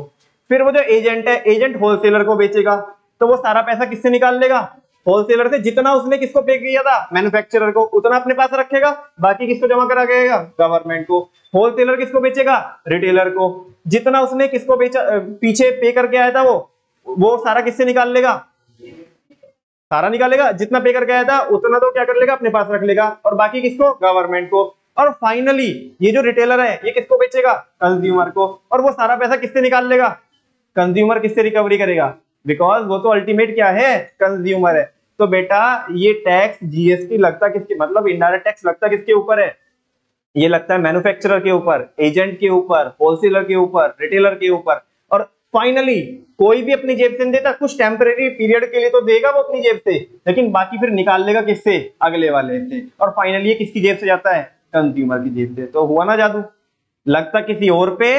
फिर वो जो एजेंट है, एजेंट होलसेलर को बेचेगा, तो वो सारा पैसा किससे निकाल लेगा, होलसेलर से, जितना उसने किसको पे किया था, मैन्युफैक्चरर को, उतना अपने पास रखेगा, बाकी किसको जमा करा गएगा, गवर्नमेंट को। होलसेलर किसको बेचेगा, रिटेलर को, जितना उसने किसको बेचा, पीछे पे करके आया था वो सारा किससे निकाल लेगा, सारा निकालेगा, जितना पे करके आया था उतना तो क्या कर लेगा, अपने पास रख लेगा, और बाकी किसको, गवर्नमेंट को। और फाइनली ये जो रिटेलर है ये किसको बेचेगा, कंज्यूमर को, और वो सारा पैसा किससे निकाल लेगा, कंज्यूमर किससे रिकवरी करेगा, बिकॉज वो तो अल्टीमेट क्या है, कंज्यूमर है। तो बेटा ये टैक्स जीएसटी लगता किसके, मतलब इनडायरेक्ट टैक्स लगता किसके ऊपर है, ये लगता है मैन्युफैक्चरर के ऊपर, एजेंट के ऊपर, होलसेलर के ऊपर, रिटेलर के ऊपर, और फाइनली कोई भी अपनी जेब से नहीं देता, कुछ टेम्परेरी पीरियड के लिए तो देगा वो अपनी जेब से, लेकिन बाकी फिर निकाल लेगा किससे, अगले वाले से, और फाइनली ये किसकी जेब से जाता है, कंज्यूमर की जेब से। तो हुआ ना जादू, लगता किसी और पे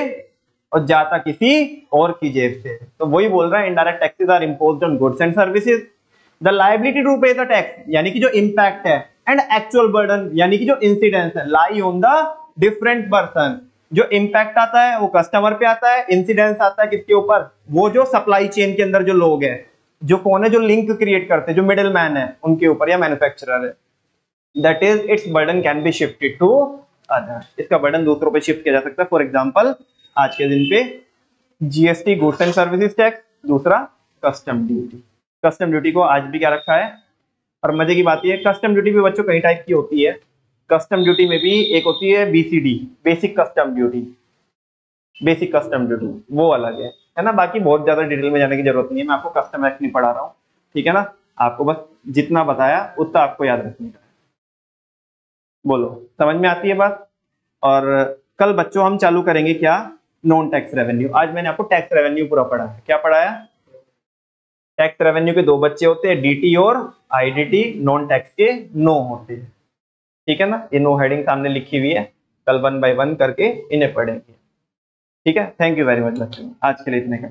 और जाता किसी और की जेब से। तो वही बोल रहा है indirect taxes are imposed on goods and services, the liability to pay the tax, यानी कि जो इंपैक्ट है, एंड एक्चुअल बर्डन, यानी कि जो इंसिडेंस है, लाई ऑन द डिफरेंट पर्सन। जो इंपैक्ट आता है वो कस्टमर पे आता है, इंसिडेंस आता है किसके ऊपर, वो जो सप्लाई चेन के अंदर जो लोग हैं, जो कौन है, जो लिंक क्रिएट करते हैं, जो मिडिल मैन है, उनके ऊपर, या मैन्युफैक्चरर है। That is its burden can be shifted to other, इसका बर्डन दूसरों पे शिफ्ट किया जा सकता है। फॉर एग्जांपल आज के दिन पे GST, goods and services tax, दूसरा कस्टम ड्यूटी। कस्टम ड्यूटी को आज भी क्या रखा है, और मजे की बात ये, कस्टम ड्यूटी भी बच्चों कई टाइप की होती है। कस्टम ड्यूटी में भी एक होती है BCD, basic custom duty, basic custom duty वो अलग है ना। बाकी बहुत ज्यादा डिटेल में जाने की जरूरत नहीं है, मैं आपको कस्टम एक्ट नहीं पढ़ा रहा हूँ, ठीक है ना। आपको बस जितना बताया उतना आपको याद रखने का है। बोलो समझ में आती है बात। और कल बच्चों हम चालू करेंगे क्या, नॉन टैक्स रेवेन्यू। आज मैंने आपको टैक्स रेवेन्यू पूरा पढ़ा है। क्या पढ़ाया, टैक्स रेवेन्यू के दो बच्चे होते हैं, डीटी और आईडीटी, नॉन टैक्स के नो होते हैं, ठीक है ना। ये नो हेडिंग सामने लिखी हुई है, कल 1 बाय 1 करके इन्हें पढ़ेंगे, ठीक है। थैंक यू वेरी मच बच्चों, आज के लिए इतने का।